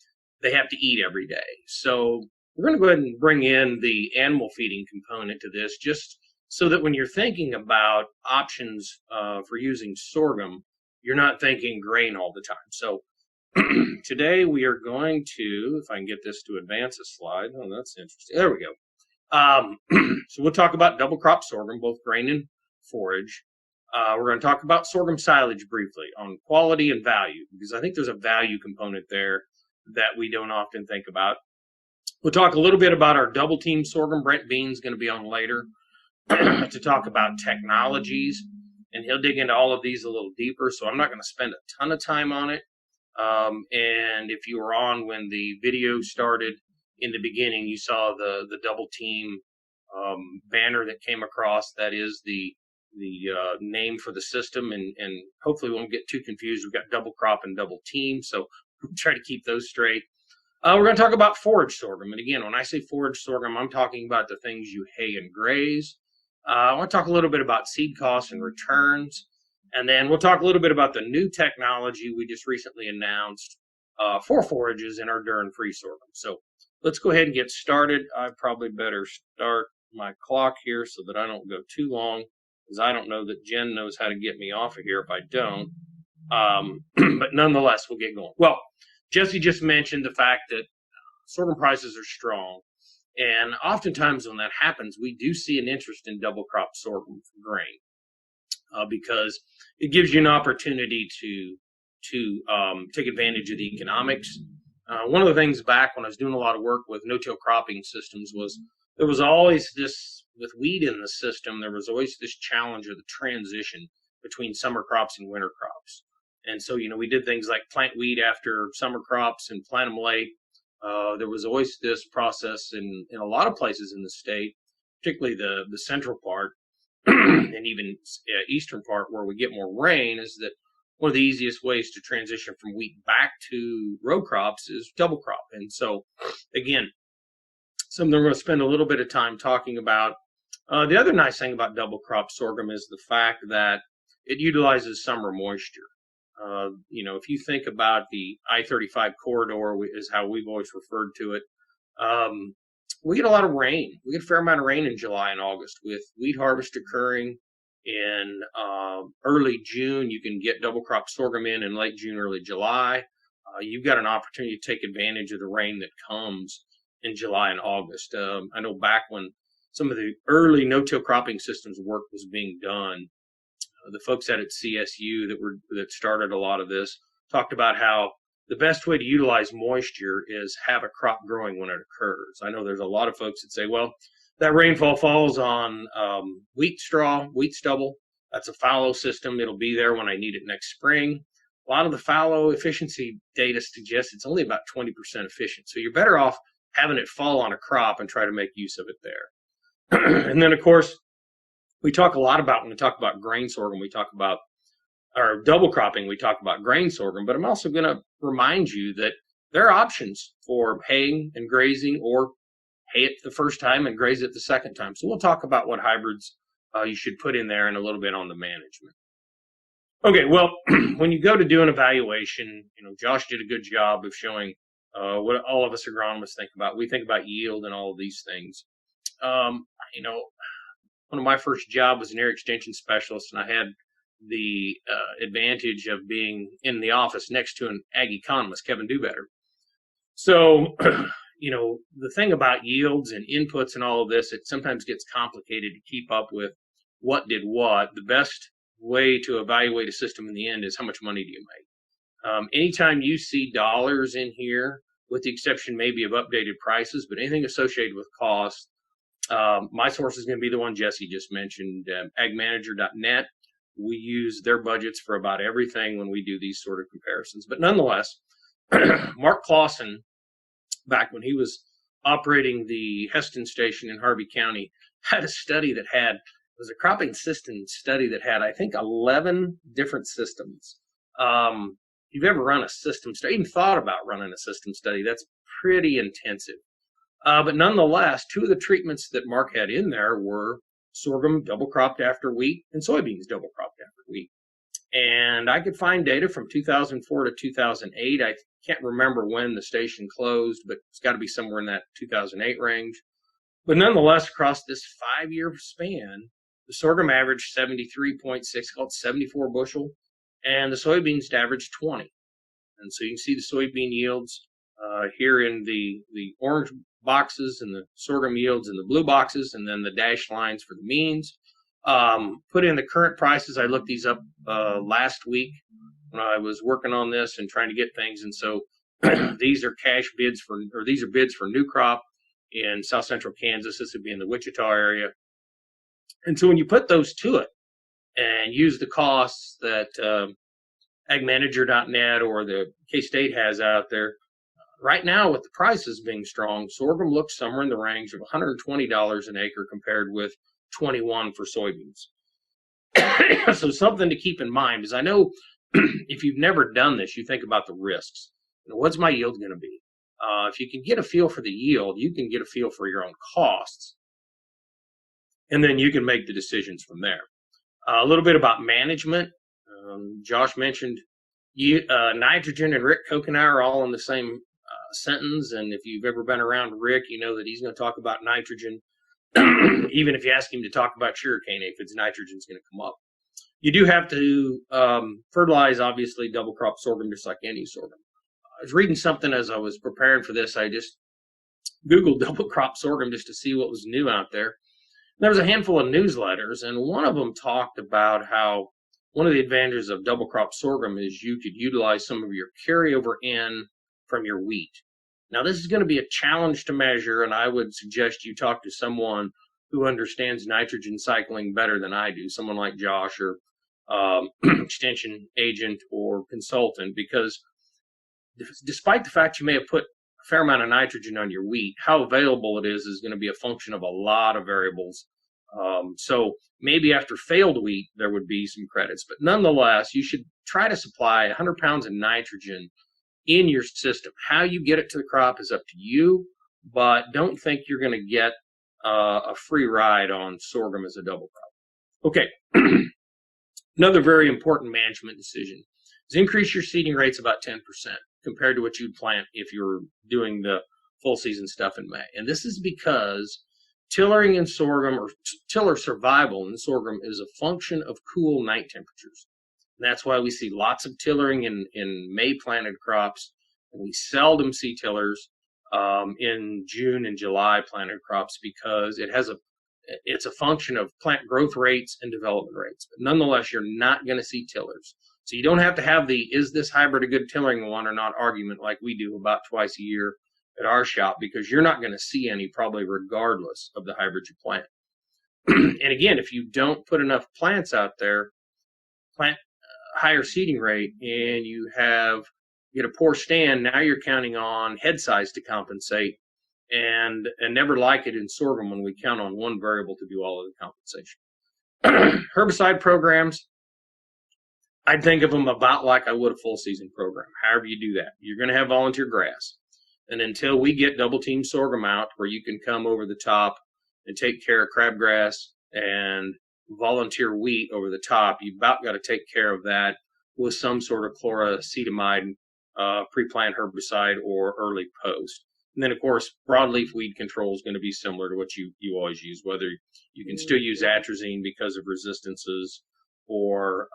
F: they have to eat every day. So we're going to go ahead and bring in the animal feeding component to this, just so that when you're thinking about options for using sorghum, you're not thinking grain all the time. So today we are going to, if I can get this to advance a slide. Oh, that's interesting. There we go. So we'll talk about double crop sorghum, both grain and forage. We're going to talk about sorghum silage briefly on quality and value, because I think there's a value component there that we don't often think about. We'll talk a little bit about our double team sorghum. Brent Bean's going to be on later to talk about technologies, and he'll dig into all of these a little deeper, so I'm not going to spend a ton of time on it. And if you were on when the video started in the beginning, you saw the double team banner that came across. That is the name for the system, and hopefully we won't get too confused. We've got double crop and double team, so we'll try to keep those straight. We're going to talk about forage sorghum. And again, when I say forage sorghum, I'm talking about the things you hay and graze. I want to talk a little bit about seed costs and returns. And then we'll talk a little bit about the new technology we just recently announced for forages in our Duran-free sorghum. So let's go ahead and get started. I probably better start my clock here so that I don't go too long, because I don't know that Jen knows how to get me off of here if I don't. But nonetheless, we'll get going. Well, Jesse just mentioned the fact that sorghum prices are strong, and oftentimes when that happens, we do see an interest in double crop sorghum for grain because it gives you an opportunity to take advantage of the economics. One of the things back when I was doing a lot of work with no-till cropping systems was there was always this, with wheat in the system, there was always this challenge of the transition between summer crops and winter crops. And so, we did things like plant wheat after summer crops and plant them late. There was always this process in a lot of places in the state, particularly the central part and even eastern part where we get more rain, is that one of the easiest ways to transition from wheat back to row crops is double crop. And so, again, something we're going to spend a little bit of time talking about. The other nice thing about double crop sorghum is the fact that it utilizes summer moisture. If you think about the I-35 corridor, is how we've always referred to it. we get a lot of rain. We get a fair amount of rain in July and August with wheat harvest occurring in early June. You can get double crop sorghum in late June, early July. You've got an opportunity to take advantage of the rain that comes in July and August. I know back when some of the early no-till cropping systems work was being done, the folks out at CSU that started a lot of this talked about how the best way to utilize moisture is have a crop growing when it occurs. I know there's a lot of folks that say, well, that rainfall falls on wheat straw, wheat stubble. That's a fallow system. It'll be there when I need it next spring. A lot of the fallow efficiency data suggests it's only about 20% efficient. So you're better off having it fall on a crop and try to make use of it there. And then, of course, we talk a lot about, when we talk about grain sorghum, we talk about, or double cropping, we talk about grain sorghum, but I'm also going to remind you that there are options for haying and grazing, or hay it the first time and graze it the second time. So we'll talk about what hybrids you should put in there and a little bit on the management. Okay, well, when you go to do an evaluation, Josh did a good job of showing what all of us agronomists think about. We think about yield and all of these things. One of my first jobs was an area extension specialist, and I had the advantage of being in the office next to an ag economist, Kevin Dubetter. So, the thing about yields and inputs and all of this, it sometimes gets complicated to keep up with what did what. The best way to evaluate a system in the end is how much money do you make. Anytime you see dollars in here, with the exception maybe of updated prices, but anything associated with cost, my source is going to be the one Jesse just mentioned, agmanager.net. We use their budgets for about everything when we do these sort of comparisons. But nonetheless, Mark Clausen, back when he was operating the Heston station in Harvey County, had a study that had, it was a cropping system study that had, I think, 11 different systems. If you've ever run a system study, even thought about running a system study, that's pretty intensive. But nonetheless, two of the treatments that Mark had in there were sorghum double cropped after wheat and soybeans double cropped after wheat. And I could find data from 2004 to 2008. I can't remember when the station closed, but it's got to be somewhere in that 2008 range. But nonetheless, across this 5-year span, the sorghum averaged 73.6, called 74 bushel, and the soybeans averaged 20. And so you can see the soybean yields here in the orange boxes, and the sorghum yields in the blue boxes, and then the dashed lines for the means. Put in the current prices. I looked these up last week when I was working on this and trying to get things. And so these are cash bids these are bids for new crop in South Central Kansas. This would be in the Wichita area. And so when you put those to it and use the costs that agmanager.net or the K-State has out there, right now with the prices being strong, sorghum looks somewhere in the range of $120 an acre compared with $21 for soybeans. So something to keep in mind is, I know if you've never done this, you think about the risks. What's my yield going to be? If you can get a feel for the yield, you can get a feel for your own costs. And then you can make the decisions from there. A little bit about management. Josh mentioned nitrogen, and Rick Koch and I are all in the same sentence. And if you've ever been around Rick, you know that he's going to talk about nitrogen. Even if you ask him to talk about sugarcane, if it's nitrogen's going to come up. You do have to fertilize, obviously, double crop sorghum just like any sorghum. I was reading something as I was preparing for this. I just Googled double crop sorghum just to see what was new out there. There was a handful of newsletters, and one of them talked about how one of the advantages of double crop sorghum is you could utilize some of your carryover in from your wheat. Now, this is going to be a challenge to measure, and I would suggest you talk to someone who understands nitrogen cycling better than I do, someone like Josh or extension agent or consultant, because despite the fact you may have put a fair amount of nitrogen on your wheat, how available it is going to be a function of a lot of variables. So maybe after failed wheat, there would be some credits, but nonetheless, you should try to supply 100 pounds of nitrogen in your system. How you get it to the crop is up to you, but don't think you're going to get a free ride on sorghum as a double crop. Okay, another very important management decision is increase your seeding rates about 10% compared to what you'd plant if you're doing the full season stuff in May. And this is because tillering in sorghum, or tiller survival in sorghum, is a function of cool night temperatures. And that's why we see lots of tillering in May planted crops, and we seldom see tillers in June and July planted crops, because it's a function of plant growth rates and development rates. But nonetheless, you're not going to see tillers. So you don't have to have the "is this hybrid a good tillering one or not" argument like we do about twice a year at our shop, because you're not going to see any, probably regardless of the hybrid you plant. And again, if you don't put enough plants out there, plant higher seeding rate, and you get a poor stand, now you're counting on head size to compensate, and never like it in sorghum when we count on one variable to do all of the compensation. Herbicide programs, I'd think of them about like I would a full season program. However you do that, you're going to have volunteer grass. And until we get double team sorghum out, where you can come over the top and take care of crabgrass and volunteer wheat over the top, you've about got to take care of that with some sort of chlorocetamide pre-plant herbicide or early post. And then, of course, broadleaf weed control is going to be similar to what you always use, whether you can still use atrazine because of resistances, or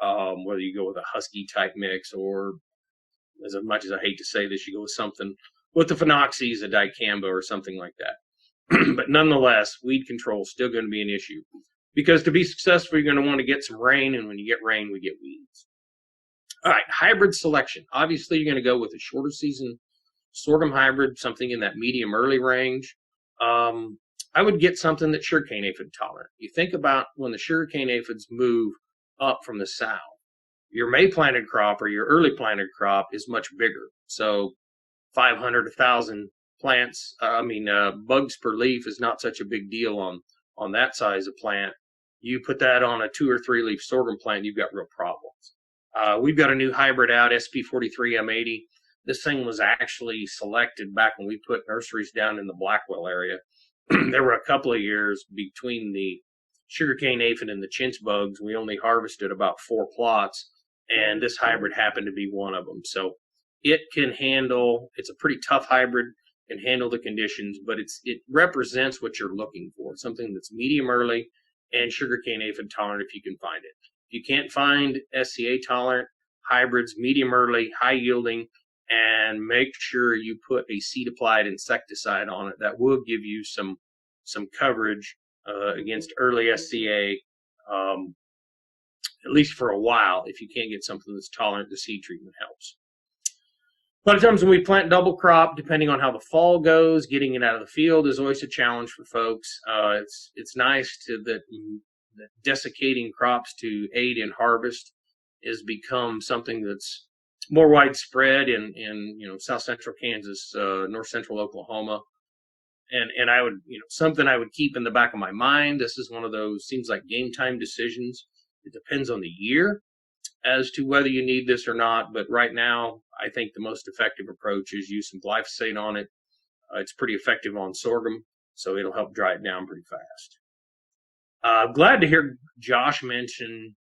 F: whether you go with a husky type mix, or, as much as I hate to say this, you go with something with the phenoxys, a dicamba, or something like that. But nonetheless, weed control is still going to be an issue, because to be successful, you're going to want to get some rain, and when you get rain, we get weeds. All right, hybrid selection. Obviously, you're going to go with a shorter season sorghum hybrid, something in that medium early range. I would get something that's sugarcane aphid tolerant. You think about when the sugarcane aphids move up from the south, your May planted crop or your early planted crop is much bigger. So 500, 1,000 plants, bugs per leaf is not such a big deal on that size of plant. You put that on a 2 or 3 leaf sorghum plant, you've got real problems. We've got a new hybrid out, SP43M80. This thing was actually selected back when we put nurseries down in the Blackwell area. There were a couple of years between the sugarcane aphid and the chinch bugs. We only harvested about 4 plots, and this hybrid happened to be one of them. So it can handle, it's a pretty tough hybrid, can handle the conditions, but it represents what you're looking for, something that's medium early and sugarcane aphid tolerant if you can find it. If you can't find SCA tolerant hybrids, medium early, high yielding, and make sure you put a seed applied insecticide on it. That will give you some coverage against early SCA, at least for a while. If you can't get something that's tolerant, the seed treatment helps. A lot of times when we plant double crop, depending on how the fall goes, getting it out of the field is always a challenge for folks. It's nice that desiccating crops to aid in harvest has become something that's more widespread in south central Kansas, north central Oklahoma, and I would something I would keep in the back of my mind. This is one of those seems like game time decisions. It depends on the year as to whether you need this or not. But right now, I think the most effective approach is use some glyphosate on it. It's pretty effective on sorghum, so it'll help dry it down pretty fast. Glad to hear Josh mention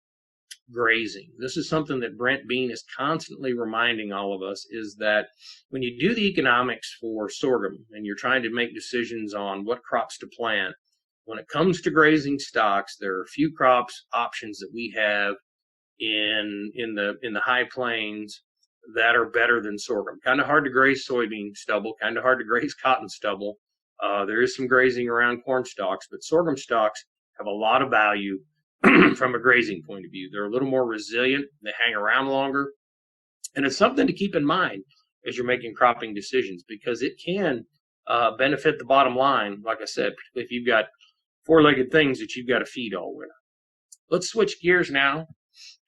F: grazing. This is something that Brent Bean is constantly reminding all of us, is that when you do the economics for sorghum and you're trying to make decisions on what crops to plant, when it comes to grazing stocks, there are a few crops options that we have in the high plains that are better than sorghum. Kind of hard to graze soybean stubble, kind of hard to graze cotton stubble. There is some grazing around corn stalks, but sorghum stalks have a lot of value from a grazing point of view. They're a little more resilient, they hang around longer, and it's something to keep in mind as you're making cropping decisions, because it can benefit the bottom line, like I said, if you've got 4-legged things that you've got to feed all winter. Let's switch gears now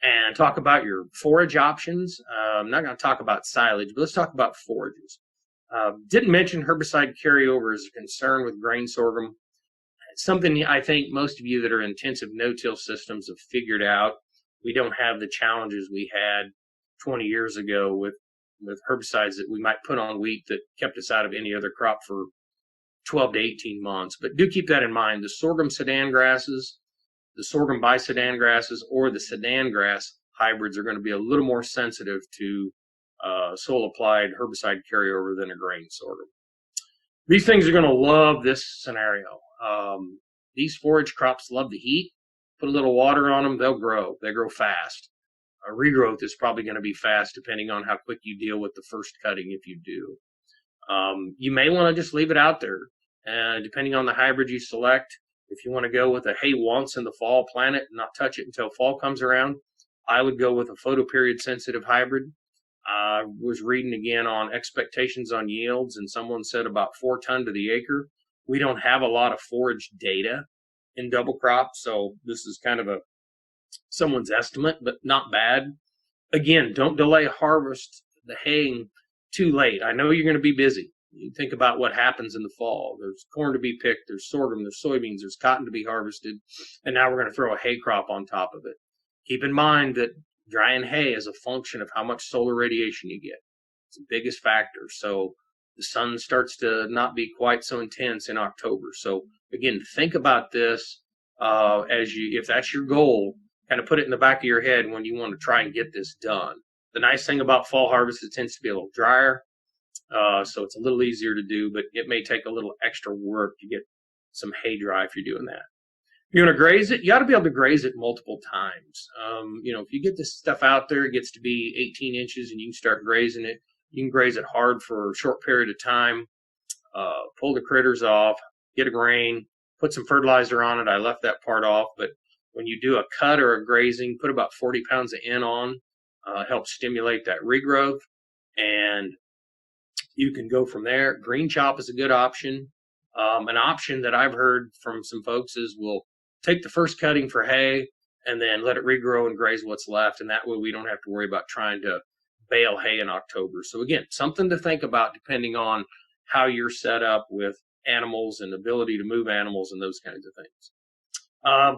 F: and talk about your forage options. I'm not going to talk about silage, but let's talk about forages. Didn't mention herbicide carryover as a concern with grain sorghum. It's something I think most of you that are intensive no-till systems have figured out. We don't have the challenges we had 20 years ago with herbicides that we might put on wheat that kept us out of any other crop for 12 to 18 months. But do keep that in mind. The sorghum sedan grasses, the sorghum bisedan grasses, or the sedan grass hybrids are going to be a little more sensitive to soil applied herbicide carryover than a grain sorghum. These things are going to love this scenario. These forage crops love the heat. Put a little water on them, they'll grow. They grow fast. Regrowth is probably going to be fast depending on how quick you deal with the first cutting if you do. You may want to just leave it out there. Depending on the hybrid you select, if you want to go with a hay once in the fall, plant it, and not touch it until fall comes around, I would go with a photoperiod sensitive hybrid. I was reading again on expectations on yields, and someone said about 4 tons to the acre. We don't have a lot of forage data in double crop, so this is kind of someone's estimate, but not bad. Again, don't delay harvest the haying too late. I know you're going to be busy. You think about what happens in the fall. There's corn to be picked, there's sorghum, there's soybeans, there's cotton to be harvested, and now we're going to throw a hay crop on top of it. Keep in mind that drying hay is a function of how much solar radiation you get. It's the biggest factor. So the sun starts to not be quite so intense in October. So again, think about this if that's your goal, kind of put it in the back of your head when you want to try and get this done. The nice thing about fall harvest, it tends to be a little drier. So it's a little easier to do, but it may take a little extra work to get some hay dry if you're doing that. If you want to graze it, you got to be able to graze it multiple times. If you get this stuff out there, it gets to be 18 inches and you can start grazing it. You can graze it hard for a short period of time, pull the critters off, get a grain, put some fertilizer on it. I left that part off, but when you do a cut or a grazing, put about 40 pounds of N on, helps stimulate that regrowth, and you can go from there. Green chop is a good option. An option that I've heard from some folks is we'll take the first cutting for hay and then let it regrow and graze what's left, and that way we don't have to worry about trying to bale hay in October. So again, something to think about depending on how you're set up with animals and ability to move animals and those kinds of things.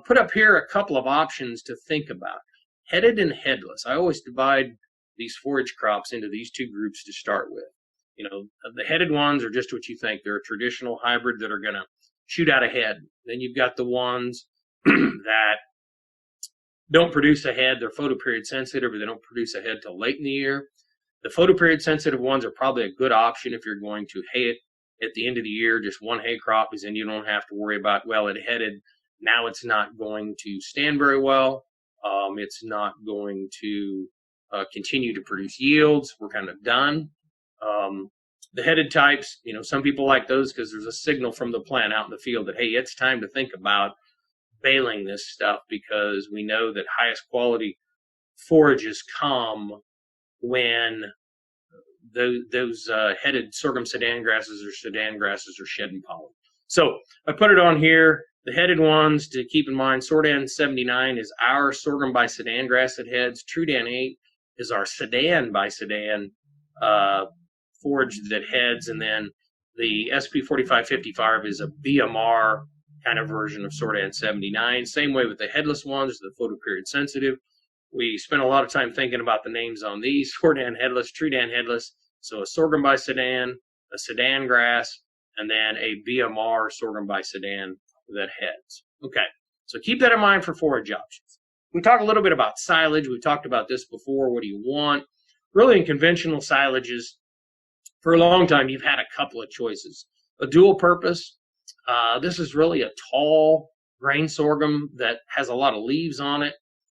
F: Put up here a couple of options to think about. Headed and headless. I always divide these forage crops into these two groups to start with. The headed ones are just what you think. They're a traditional hybrid that are going to shoot out a head. Then you've got the ones that don't produce a head. They're photoperiod sensitive, or they don't produce a head till late in the year. The photoperiod sensitive ones are probably a good option if you're going to hay it at the end of the year. Just one hay crop, because then you don't have to worry about, well, it headed. Now it's not going to stand very well. It's not going to continue to produce yields. We're kind of done. The headed types, some people like those because there's a signal from the plant out in the field that, hey, it's time to think about baling this stuff, because we know that highest quality forages come when those headed sorghum sedan grasses or sedan grasses are shedding pollen. So I put it on here. The headed ones to keep in mind, Sordan 79 is our sorghum by sedan grass that heads. Trudan 8 is our sedan by sedan forage that heads, and then the SP 4555 is a BMR kind of version of Sordan 79. Same way with the headless ones, the photoperiod sensitive. We spent a lot of time thinking about the names on these. Sordan headless, Trudan headless. So a sorghum by sedan, a sedan grass, and then a BMR sorghum by sedan that heads. Okay, so keep that in mind for forage options. We talk a little bit about silage. We talked about this before. What do you want? Really, in conventional silages, for a long time, you've had a couple of choices. A dual purpose. This is really a tall grain sorghum that has a lot of leaves on it.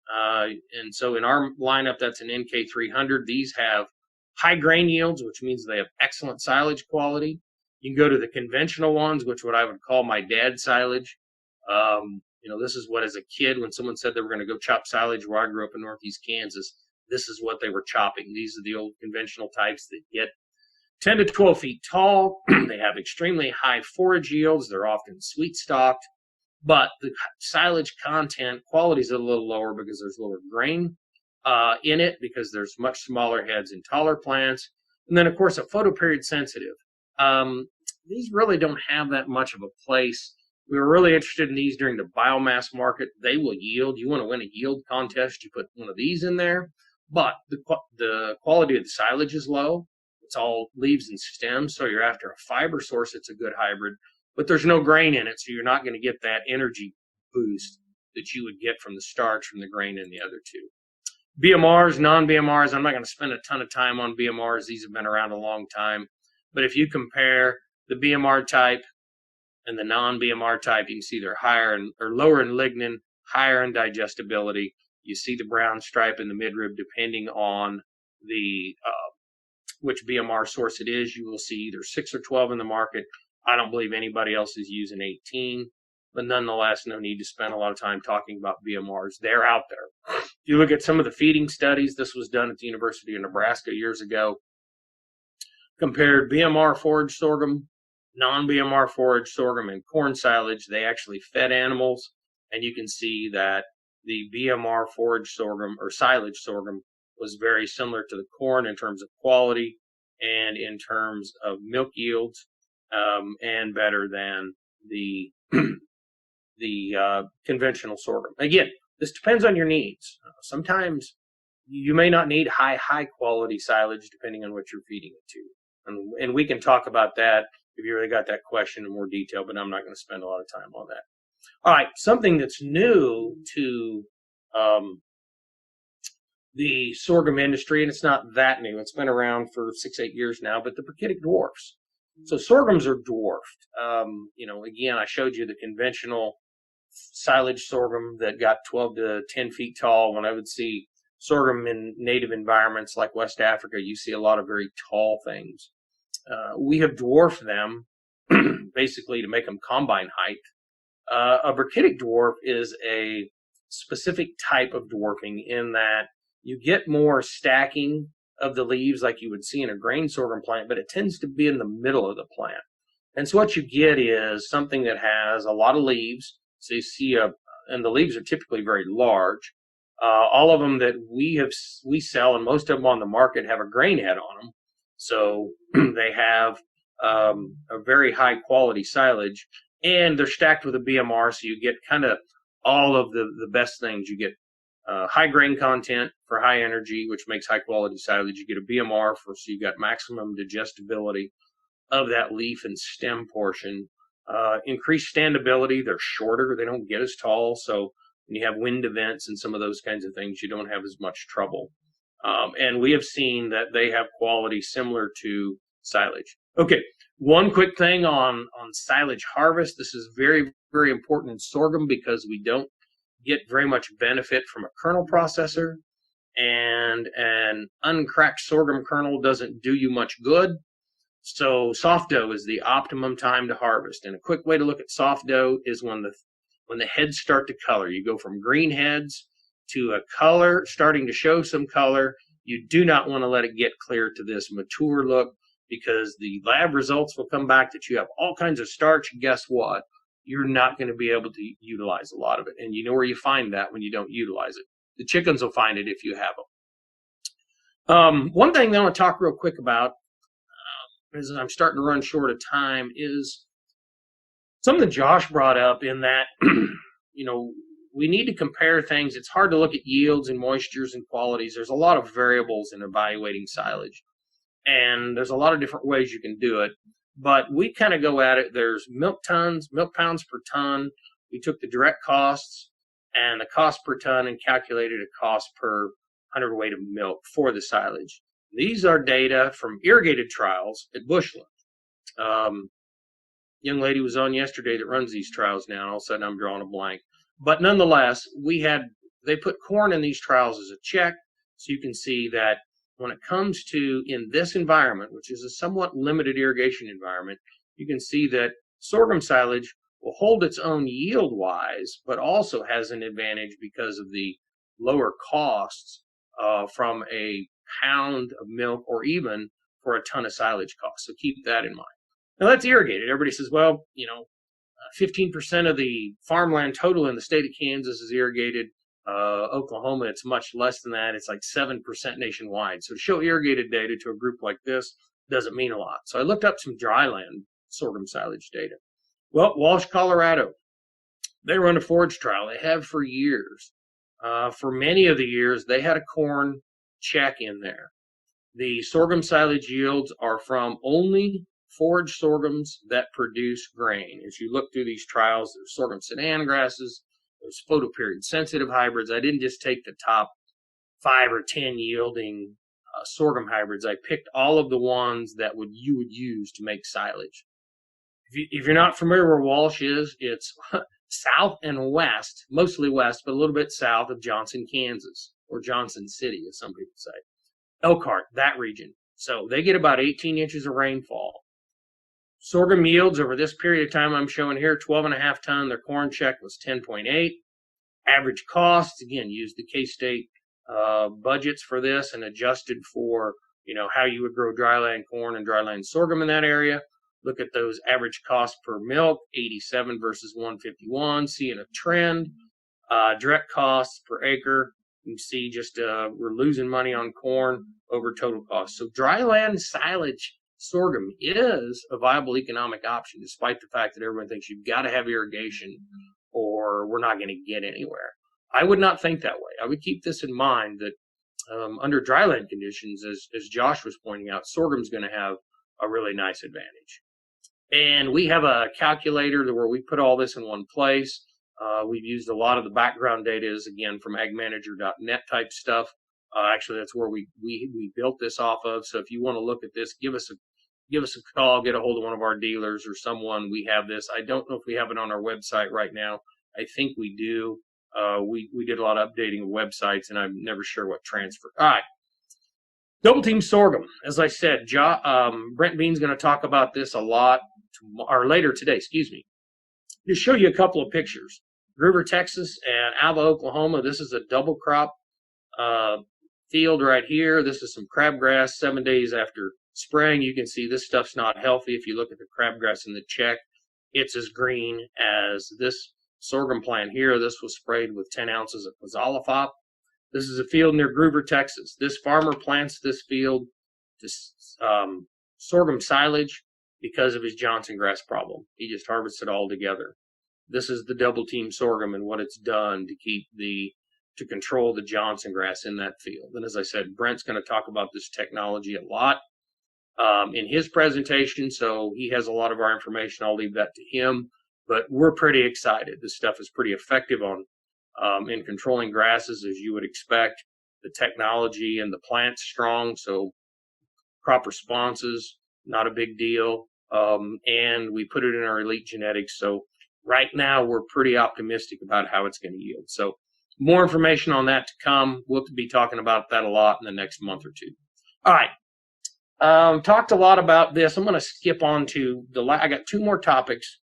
F: And so in our lineup, that's an NK300. These have high grain yields, which means they have excellent silage quality. You can go to the conventional ones, which what I would call my dad's silage. This is what, as a kid, when someone said they were going to go chop silage where I grew up in Northeast Kansas, this is what they were chopping. These are the old conventional types that get 10 to 12 feet tall. They have extremely high forage yields. They're often sweet stalked, but the silage content quality is a little lower because there's lower grain in it, because there's much smaller heads in taller plants. And then, of course, a photoperiod sensitive. These really don't have that much of a place. We were really interested in these during the biomass market. They will yield. You want to win a yield contest, you put one of these in there. But the quality of the silage is low. It's all leaves and stems, so you're after a fiber source. It's a good hybrid, but there's no grain in it, so you're not going to get that energy boost that you would get from the starch from the grain in the other two. BMRs, non-BMRs, I'm not going to spend a ton of time on BMRs. These have been around a long time. But if you compare the BMR type and the non-BMR type, you can see they're higher or lower in lignin, higher in digestibility. You see the brown stripe in the midrib depending on the which BMR source it is. You will see either 6 or 12 in the market. I don't believe anybody else is using 18, but nonetheless, no need to spend a lot of time talking about BMRs. They're out there. If you look at some of the feeding studies, this was done at the University of Nebraska years ago, compared BMR forage sorghum, non-BMR forage sorghum, and corn silage. They actually fed animals, and you can see that the BMR forage sorghum or silage sorghum was very similar to the corn in terms of quality and in terms of milk yields, and better than the conventional sorghum. Again, this depends on your needs. Sometimes you may not need high quality silage depending on what you're feeding it to. And we can talk about that if you really got that question in more detail, but I'm not going to spend a lot of time on that. All right, something that's new to the sorghum industry, and it's not that new. It's been around for 6-8 years now, but the brachytic dwarfs. So sorghums are dwarfed. Again, I showed you the conventional silage sorghum that got 12 to 10 feet tall. When I would see sorghum in native environments like West Africa, you see a lot of very tall things. We have dwarfed them basically to make them combine height. A brachytic dwarf is a specific type of dwarfing in that you get more stacking of the leaves like you would see in a grain sorghum plant, but it tends to be in the middle of the plant. And so what you get is something that has a lot of leaves. So you see and the leaves are typically very large. All of them that we sell, and most of them on the market, have a grain head on them. So they have a very high quality silage, and they're stacked with a BMR, so you get kind of all of the best things. You get high grain content for high energy, which makes high quality silage. You get a BMR so you got maximum digestibility of that leaf and stem portion. Increased standability. They're shorter. They don't get as tall. So when you have wind events and some of those kinds of things, you don't have as much trouble. And we have seen that they have quality similar to silage. Okay, one quick thing on silage harvest. This is very, very important in sorghum because we don't get very much benefit from a kernel processor, and an uncracked sorghum kernel doesn't do you much good. So soft dough is the optimum time to harvest. And a quick way to look at soft dough is when the heads start to color. You go from green heads to a color starting to show some color. You do not want to let it get clear to this mature look, because the lab results will come back that you have all kinds of starch. And guess what? You're not going to be able to utilize a lot of it. And you know where you find that when you don't utilize it. The chickens will find it if you have them. One thing that I want to talk real quick about, as I'm starting to run short of time, is something Josh brought up in that, we need to compare things. It's hard to look at yields and moistures and qualities. There's a lot of variables in evaluating silage, and there's a lot of different ways you can do it. But we kind of go at it. There's milk pounds per ton. We took the direct costs and the cost per ton and calculated a cost per hundredweight of milk for the silage. These are data from irrigated trials at Bushland. Young lady was on yesterday that runs these trials now, and all of a sudden I'm drawing a blank. But nonetheless, they put corn in these trials as a check, so you can see that when it comes to in this environment, which is a somewhat limited irrigation environment, you can see that sorghum silage will hold its own yield-wise, but also has an advantage because of the lower costs from a pound of milk or even for a ton of silage costs. So keep that in mind. Now that's irrigated. Everybody says, well, 15% of the farmland total in the state of Kansas is irrigated. Oklahoma, it's much less than that. It's like 7% nationwide. So to show irrigated data to a group like this doesn't mean a lot. So I looked up some dryland sorghum silage data. Well, Walsh, Colorado, they run a forage trial. They have for years. For many of the years, they had a corn check in there. The sorghum silage yields are from only forage sorghums that produce grain. As you look through these trials, there's sorghum sedan grasses, there's photoperiod sensitive hybrids. I didn't just take the top 5 or 10 yielding sorghum hybrids. I picked all of the ones that you would use to make silage. If you're not familiar where Walsh is, it's south and west, mostly west, but a little bit south of Johnson, Kansas, or Johnson City, as some people say. Elkhart, that region. So they get about 18 inches of rainfall. Sorghum yields over this period of time I'm showing here, 12.5 ton. Their corn check was 10.8. Average costs, again, use the K-State budgets for this and adjusted for, how you would grow dryland corn and dryland sorghum in that area. Look at those average costs per milk, 87 versus 151, seeing a trend. Direct costs per acre, you can see just we're losing money on corn over total cost. So dryland silage sorghum is a viable economic option, despite the fact that everyone thinks you've got to have irrigation or we're not going to get anywhere. I would not think that way. I would keep this in mind that under dryland conditions, as Josh was pointing out, sorghum's going to have a really nice advantage. And we have a calculator where we put all this in one place. We've used a lot of the background data is, again, from agmanager.net type stuff. Actually, that's where we built this off of. So if you want to look at this, give us a call, get a hold of one of our dealers or someone. We have this. I don't know if we have it on our website right now. I think we do. We did a lot of updating of websites, and I'm never sure what transfer. All right. Double team sorghum. As I said, Brent Bean's going to talk about this a lot, or later today, excuse me. To show you a couple of pictures. Gruver, Texas, and Alva, Oklahoma. This is a double crop field right here. This is some crabgrass 7 days after spraying. You can see this stuff's not healthy. If you look at the crabgrass in the check, it's as green as this sorghum plant here. This was sprayed with 10 ounces of Quazalafop. This is a field near Gruver, Texas. This farmer plants this field to sorghum silage because of his Johnson grass problem. He just harvests it all together. This is the double team sorghum and what it's done to control the Johnson grass in that field. And as I said, Brent's going to talk about this technology a lot in his presentation, so he has a lot of our information. I'll leave that to him, but we're pretty excited. This stuff is pretty effective in controlling grasses, as you would expect. The technology and the plant's strong, so crop responses, not a big deal. And we put it in our elite genetics, so right now we're pretty optimistic about how it's going to yield. So more information on that to come. We'll be talking about that a lot in the next month or two. All right. Talked a lot about this. I'm going to skip on to I got two more topics,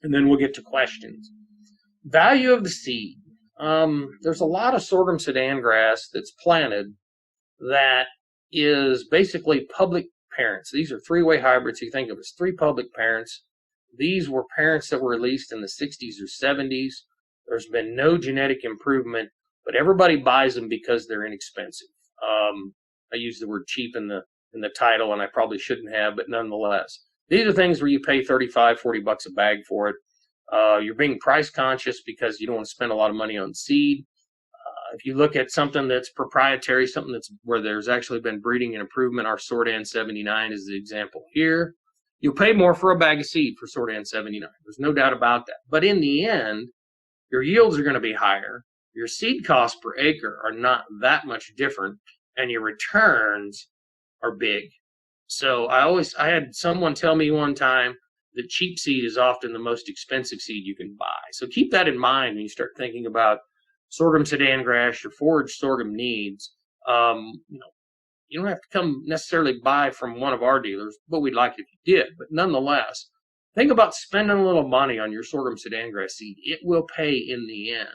F: and then we'll get to questions. Value of the seed. There's a lot of sorghum Sudan grass that's planted that is basically public parents. These are three-way hybrids. You think of it as three public parents. These were parents that were released in the 60s or 70s. There's been no genetic improvement, but everybody buys them because they're inexpensive. I use the word cheap in the title, and I probably shouldn't have, but nonetheless. These are things where you pay $35, $40 a bag for it. You're being price conscious because you don't want to spend a lot of money on seed. If you look at something that's proprietary, something that's where there's actually been breeding and improvement, our Sordan 79 is the example here. You'll pay more for a bag of seed for Sordan 79. There's no doubt about that. But in the end, your yields are going to be higher. Your seed costs per acre are not that much different, and your returns are big. So I had someone tell me one time that cheap seed is often the most expensive seed you can buy. So keep that in mind when you start thinking about sorghum Sudan grass, your forage sorghum needs. You don't have to come necessarily buy from one of our dealers, but we'd like it if you did. But nonetheless, think about spending a little money on your sorghum Sudan grass seed. It will pay in the end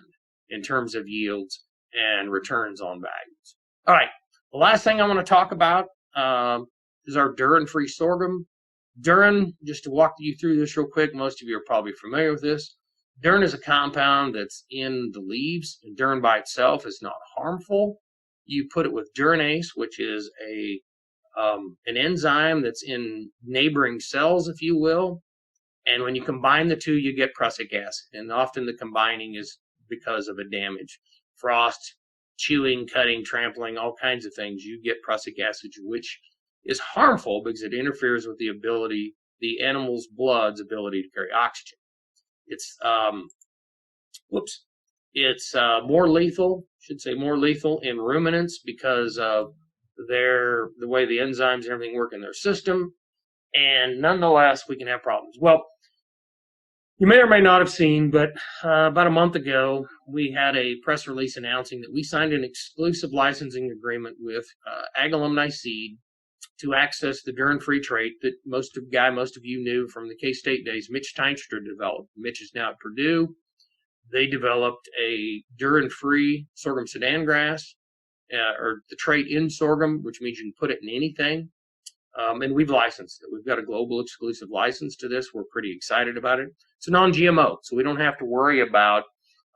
F: in terms of yields and returns on values. All right, the last thing I want to talk about is our Durin-free sorghum. Durin, just to walk you through this real quick, most of you are probably familiar with this. Durin is a compound that's in the leaves, and Durin by itself is not harmful. You put it with Durinase, which is an enzyme that's in neighboring cells, if you will. And when you combine the two, you get prussic acid. And often the combining is because of a damage. Frost, chewing, cutting, trampling, all kinds of things. You get prussic acid, which is harmful because it interferes with the animal's blood's ability to carry oxygen. It's more lethal in ruminants because of the way the enzymes and everything work in their system. and nonetheless, we can have problems. Well, you may or may not have seen, but about a month ago, we had a press release announcing that we signed an exclusive licensing agreement with Alta Seed to access the Durin-free trait that most of you knew from the K-State days. Mitch Teinstra developed. Mitch is now at Purdue. They developed a Durin-free sorghum Sudan grass, or the trait in sorghum, which means you can put it in anything. And we've licensed it. We've got a global exclusive license to this. We're pretty excited about it. It's a non-GMO, so we don't have to worry about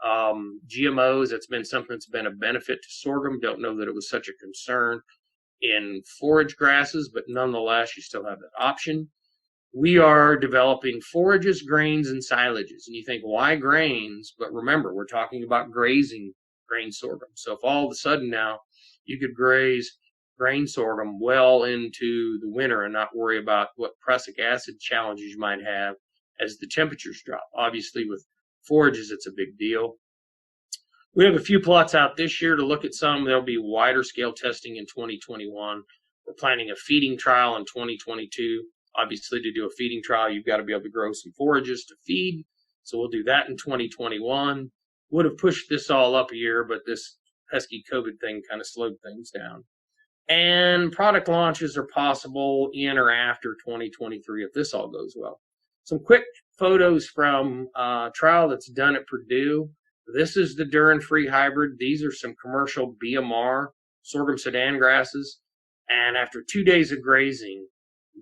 F: GMOs. It's been something that's been a benefit to sorghum. Don't know that it was such a concern in forage grasses, but nonetheless, you still have that option. We are developing forages, grains, and silages. And you think, why grains? But remember, we're talking about grazing grain sorghum. So if all of a sudden now you could graze grain sorghum well into the winter and not worry about what prussic acid challenges you might have as the temperatures drop. Obviously, with forages, it's a big deal. We have a few plots out this year to look at some. There'll be wider scale testing in 2021. We're planning a feeding trial in 2022. Obviously, to do a feeding trial, you've got to be able to grow some forages to feed. So we'll do that in 2021. Would have pushed this all up a year, but this pesky COVID thing kind of slowed things down. And product launches are possible in or after 2023 if this all goes well. Some quick photos from a trial that's done at Purdue. This is the Durin-free hybrid. These are some commercial BMR sorghum Sudan grasses. And after 2 days of grazing,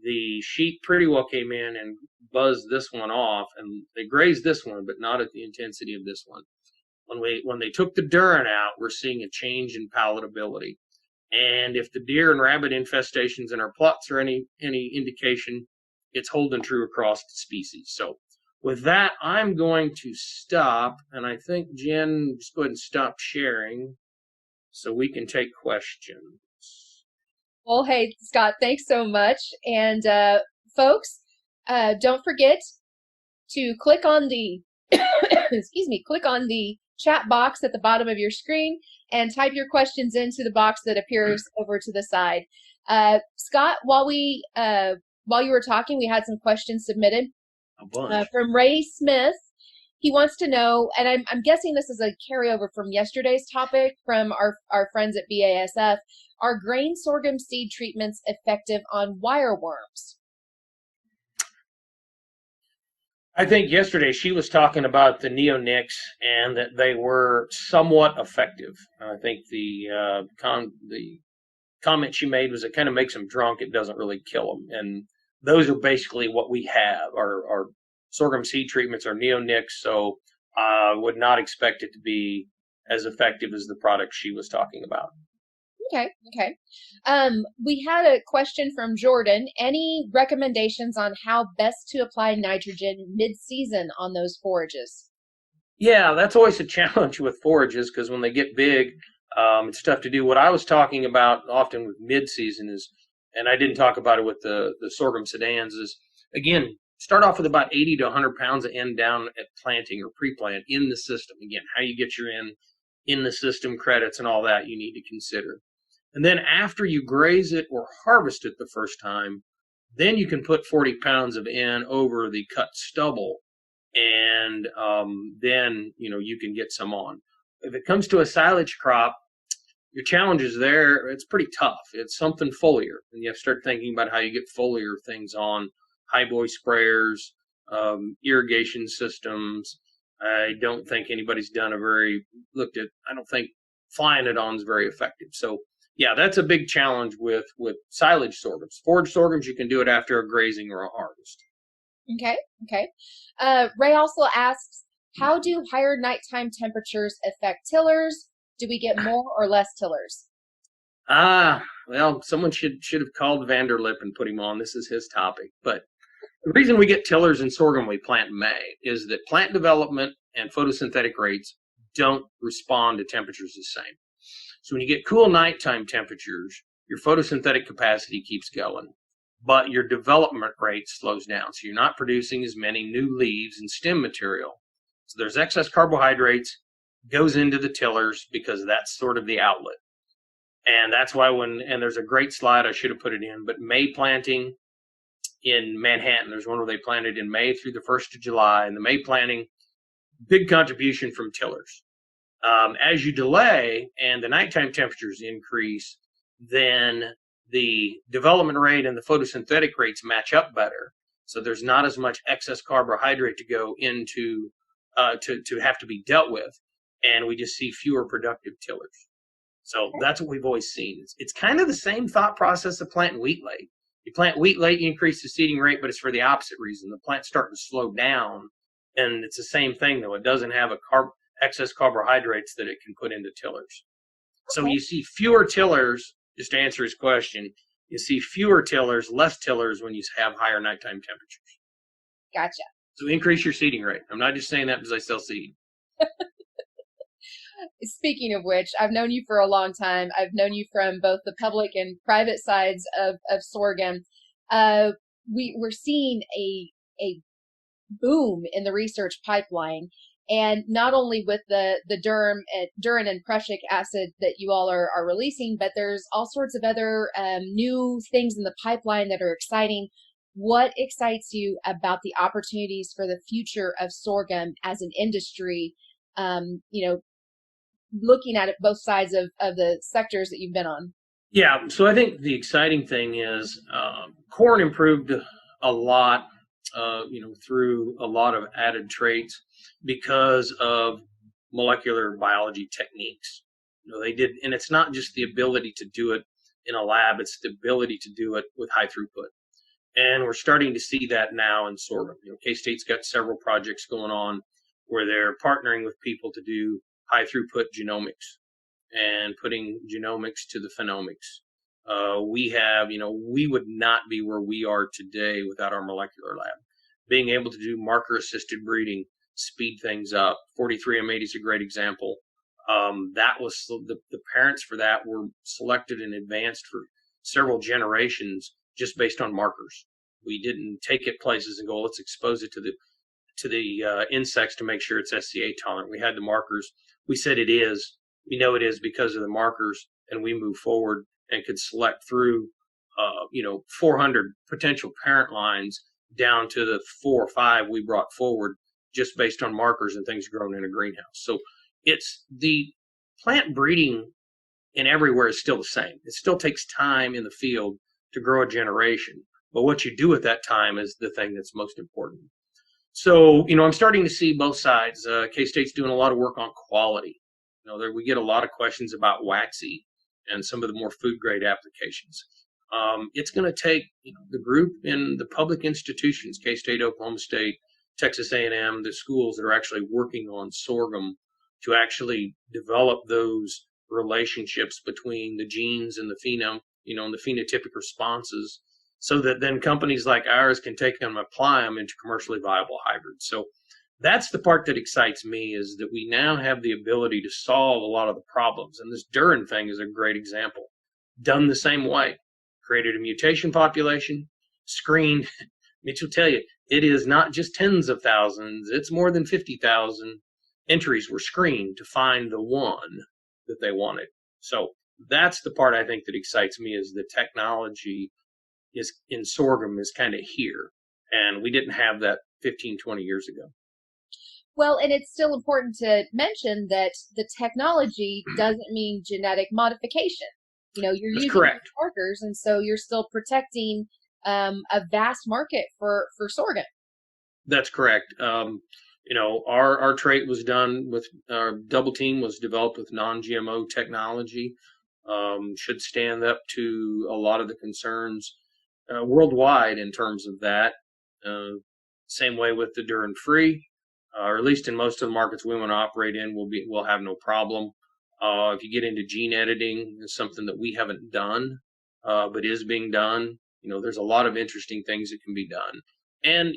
F: the sheep pretty well came in and buzzed this one off. And they grazed this one, but not at the intensity of this one. When they took the Durin out, we're seeing a change in palatability. And if the deer and rabbit infestations in our plots are any indication, it's holding true across the species. So with that, I'm going to stop. And I think, Jen, just go ahead and stop sharing so we can take questions.
B: Well, hey, Scott, thanks so much. And folks, don't forget to click on the, click on the chat box at the bottom of your screen and type your questions into the box that appears over to the side. Scott, while you were talking, we had some questions submitted from Ray Smith. He wants to know, and I'm guessing this is a carryover from yesterday's topic from our friends at BASF. Are grain sorghum seed treatments effective on wireworms?
F: I think yesterday she was talking about the neonics and that they were somewhat effective. I think the comment she made was it kind of makes them drunk. It doesn't really kill them. And those are basically what we have. Our sorghum seed treatments are neonics, so I would not expect it to be as effective as the product she was talking about.
B: Okay. We had a question from Jordan. Any recommendations on how best to apply nitrogen mid-season on those forages?
F: Yeah, that's always a challenge with forages because when they get big, it's tough to do. What I was talking about often with mid-season is, and I didn't talk about it with the sorghum sedans, is, again, start off with about 80 to 100 pounds of N down at planting or pre-plant in the system. Again, how you get your N in the system, credits and all that you need to consider. And then after you graze it or harvest it the first time, then you can put 40 pounds of N over the cut stubble, and then you can get some on. If it comes to a silage crop, your challenge is there. It's pretty tough. It's something foliar, and you have to start thinking about how you get foliar things on high boy sprayers, irrigation systems. I don't think anybody's I don't think flying it on is very effective. So yeah, that's a big challenge with silage sorghums. Forage sorghums, you can do it after a grazing or a harvest.
B: Okay. Ray also asks, how do higher nighttime temperatures affect tillers? Do we get more or less tillers?
F: Well, someone should have called Vanderlip and put him on. This is his topic. But the reason we get tillers in sorghum we plant in May is that plant development and photosynthetic rates don't respond to temperatures the same. So when you get cool nighttime temperatures, your photosynthetic capacity keeps going, but your development rate slows down. So you're not producing as many new leaves and stem material. So there's excess carbohydrates goes into the tillers because that's sort of the outlet. And that's why and there's a great slide, I should have put it in, but May planting in Manhattan. There's one where they planted in May through the 1st of July, and the May planting, big contribution from tillers. As you delay and the nighttime temperatures increase, then the development rate and the photosynthetic rates match up better. So there's not as much excess carbohydrate to go into to have to be dealt with, and we just see fewer productive tillers. So that's what we've always seen. It's kind of the same thought process of planting wheat late. You plant wheat late, you increase the seeding rate, but it's for the opposite reason. The plant's starting to slow down, and it's the same thing, though. It doesn't have excess carbohydrates that it can put into tillers. So you see fewer tillers, just to answer his question, you see fewer tillers, less tillers when you have higher nighttime temperatures.
B: Gotcha.
F: So increase your seeding rate. I'm not just saying that because I sell seed.
B: Speaking of which, I've known you for a long time. I've known you from both the public and private sides of sorghum. We're seeing a boom in the research pipeline, and not only with the Durin and prussic acid that you all are releasing, but there's all sorts of other new things in the pipeline that are exciting. What excites you about the opportunities for the future of sorghum as an industry? Looking at it both sides of the sectors that you've been on.
F: Yeah, so I think the exciting thing is corn improved a lot, through a lot of added traits because of molecular biology techniques. They did, and it's not just the ability to do it in a lab, it's the ability to do it with high throughput. And we're starting to see that now in sorghum. K-State's got several projects going on where they're partnering with people to do high throughput genomics and putting genomics to the phenomics. We would not be where we are today without our molecular lab. Being able to do marker assisted breeding, speed things up. 43M80 is a great example. That was the parents for that were selected and advanced for several generations just based on markers. We didn't take it places and go, let's expose it to the insects to make sure it's SCA tolerant. We had the markers. We said it is. We know it is because of the markers, and we move forward and could select through, 400 potential parent lines down to the 4 or 5 we brought forward just based on markers and things grown in a greenhouse. So it's the plant breeding in everywhere is still the same. It still takes time in the field to grow a generation, but what you do at that time is the thing that's most important. So, I'm starting to see both sides. K-State's doing a lot of work on quality. We get a lot of questions about waxy and some of the more food grade applications. It's going to take the group in the public institutions, K-State, Oklahoma State, Texas A&M, the schools that are actually working on sorghum to actually develop those relationships between the genes and the phenome, and the phenotypic responses, so that then companies like ours can take them and apply them into commercially viable hybrids. So that's the part that excites me, is that we now have the ability to solve a lot of the problems. And this Durin thing is a great example. Done the same way. Created a mutation population, screened. Mitch will tell you, it is not just tens of thousands, it's more than 50,000 entries were screened to find the one that they wanted. So that's the part I think that excites me, is the technology is in sorghum is kind of here. And we didn't have that 15, 20 years ago.
B: Well, and it's still important to mention that the technology doesn't mean genetic modification. You're
F: That's
B: using
F: correct.
B: markers, and so you're still protecting a vast market for sorghum.
F: That's correct. Our trait was done with our double team was developed with non-GMO technology. Should stand up to a lot of the concerns worldwide in terms of that. Same way with the Durin free, or at least in most of the markets we want to operate in, we'll have no problem. If you get into gene editing, it's something that we haven't done, but is being done. There's a lot of interesting things that can be done. And,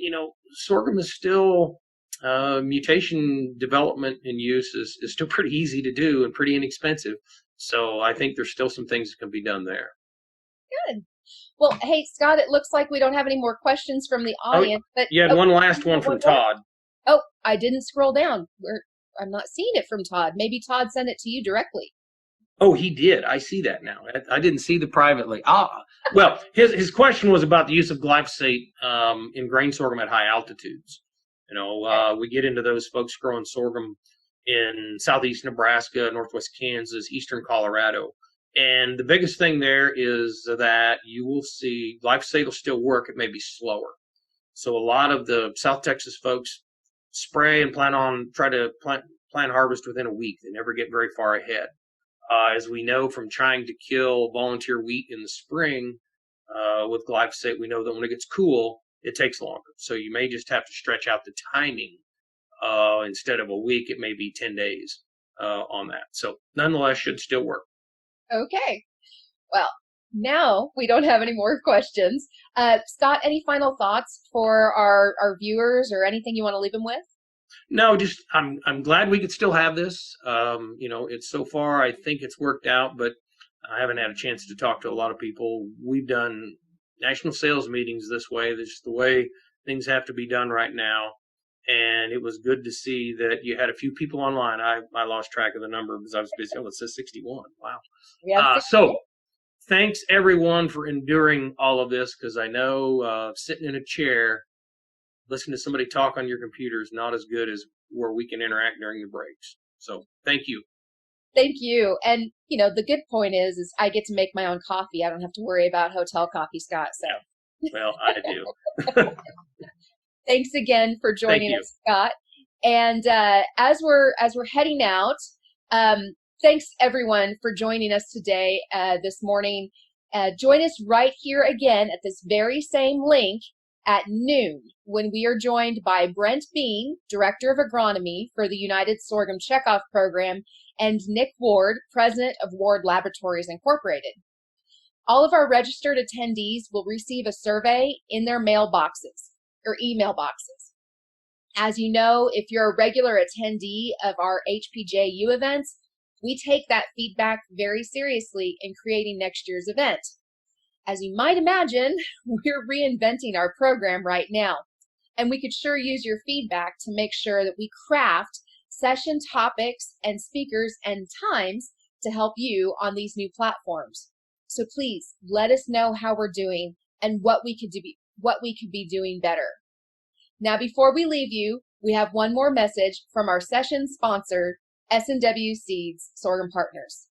F: sorghum is still, mutation development and use is still pretty easy to do and pretty inexpensive. So I think there's still some things that can be done there.
B: Good. Well, hey, Scott, it looks like we don't have any more questions from the audience. But
F: you had one last one from Todd.
B: Oh, I didn't scroll down. I'm not seeing it from Todd. Maybe Todd sent it to you directly.
F: Oh, he did. I see that now. I didn't see the privately. Well, his question was about the use of glyphosate in grain sorghum at high altitudes. We get into those folks growing sorghum in southeast Nebraska, northwest Kansas, eastern Colorado. And the biggest thing there is that you will see glyphosate will still work. It may be slower. So a lot of the South Texas folks spray and try to plant harvest within a week. They never get very far ahead. As we know from trying to kill volunteer wheat in the spring with glyphosate, we know that when it gets cool, it takes longer. So you may just have to stretch out the timing. Instead of a week, it may be 10 days on that. So nonetheless, should still work.
B: Okay. Well, now we don't have any more questions. Scott, any final thoughts for our viewers or anything you want to leave them with?
F: No, just I'm glad we could still have this. It's so far, I think it's worked out, but I haven't had a chance to talk to a lot of people. We've done national sales meetings this way. This is the way things have to be done right now. And it was good to see that you had a few people online. I lost track of the number because I was busy. Oh, it says 61. Wow.
B: Yeah.
F: So thanks everyone for enduring all of this, because I know sitting in a chair, listening to somebody talk on your computer is not as good as where we can interact during the breaks. So thank you.
B: Thank you. And, the good point is I get to make my own coffee. I don't have to worry about hotel coffee, Scott. So.
F: Yeah. Well, I do.
B: Thanks again for joining us, Scott. And as we're heading out, thanks everyone for joining us today, this morning. Join us right here again at this very same link at noon when we are joined by Brent Bean, Director of Agronomy for the United Sorghum Checkoff Program, and Nick Ward, President of Ward Laboratories Incorporated. All of our registered attendees will receive a survey in their mailboxes or email boxes. As you know, if you're a regular attendee of our HPJU events, we take that feedback very seriously in creating next year's event. As you might imagine, we're reinventing our program right now, and we could sure use your feedback to make sure that we craft session topics and speakers and times to help you on these new platforms. So please let us know how we're doing and what we could be doing better. Now, before we leave you, we have one more message from our session sponsor, S&W Seeds Sorghum Partners.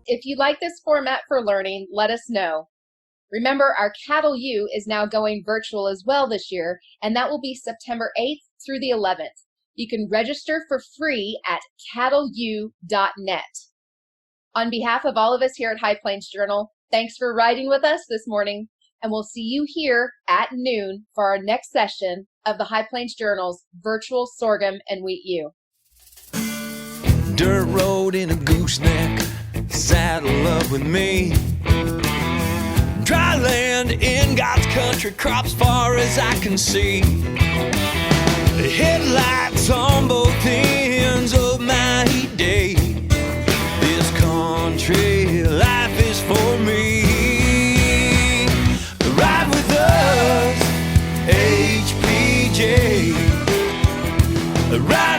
B: If you like this format for learning, let us know. Remember, our Cattle U is now going virtual as well this year, and that will be September 8th through the 11th. You can register for free at cattleu.net. On behalf of all of us here at High Plains Journal, thanks for riding with us this morning, and we'll see you here at noon for our next session of the High Plains Journal's virtual sorghum and wheat U.
A: Dirt road in a gooseneck, saddle up with me. Dry land in God's country, crops far as I can see. The headlights on both ends of my heat day. This country life is for me. Ride with us, HPJ. Ride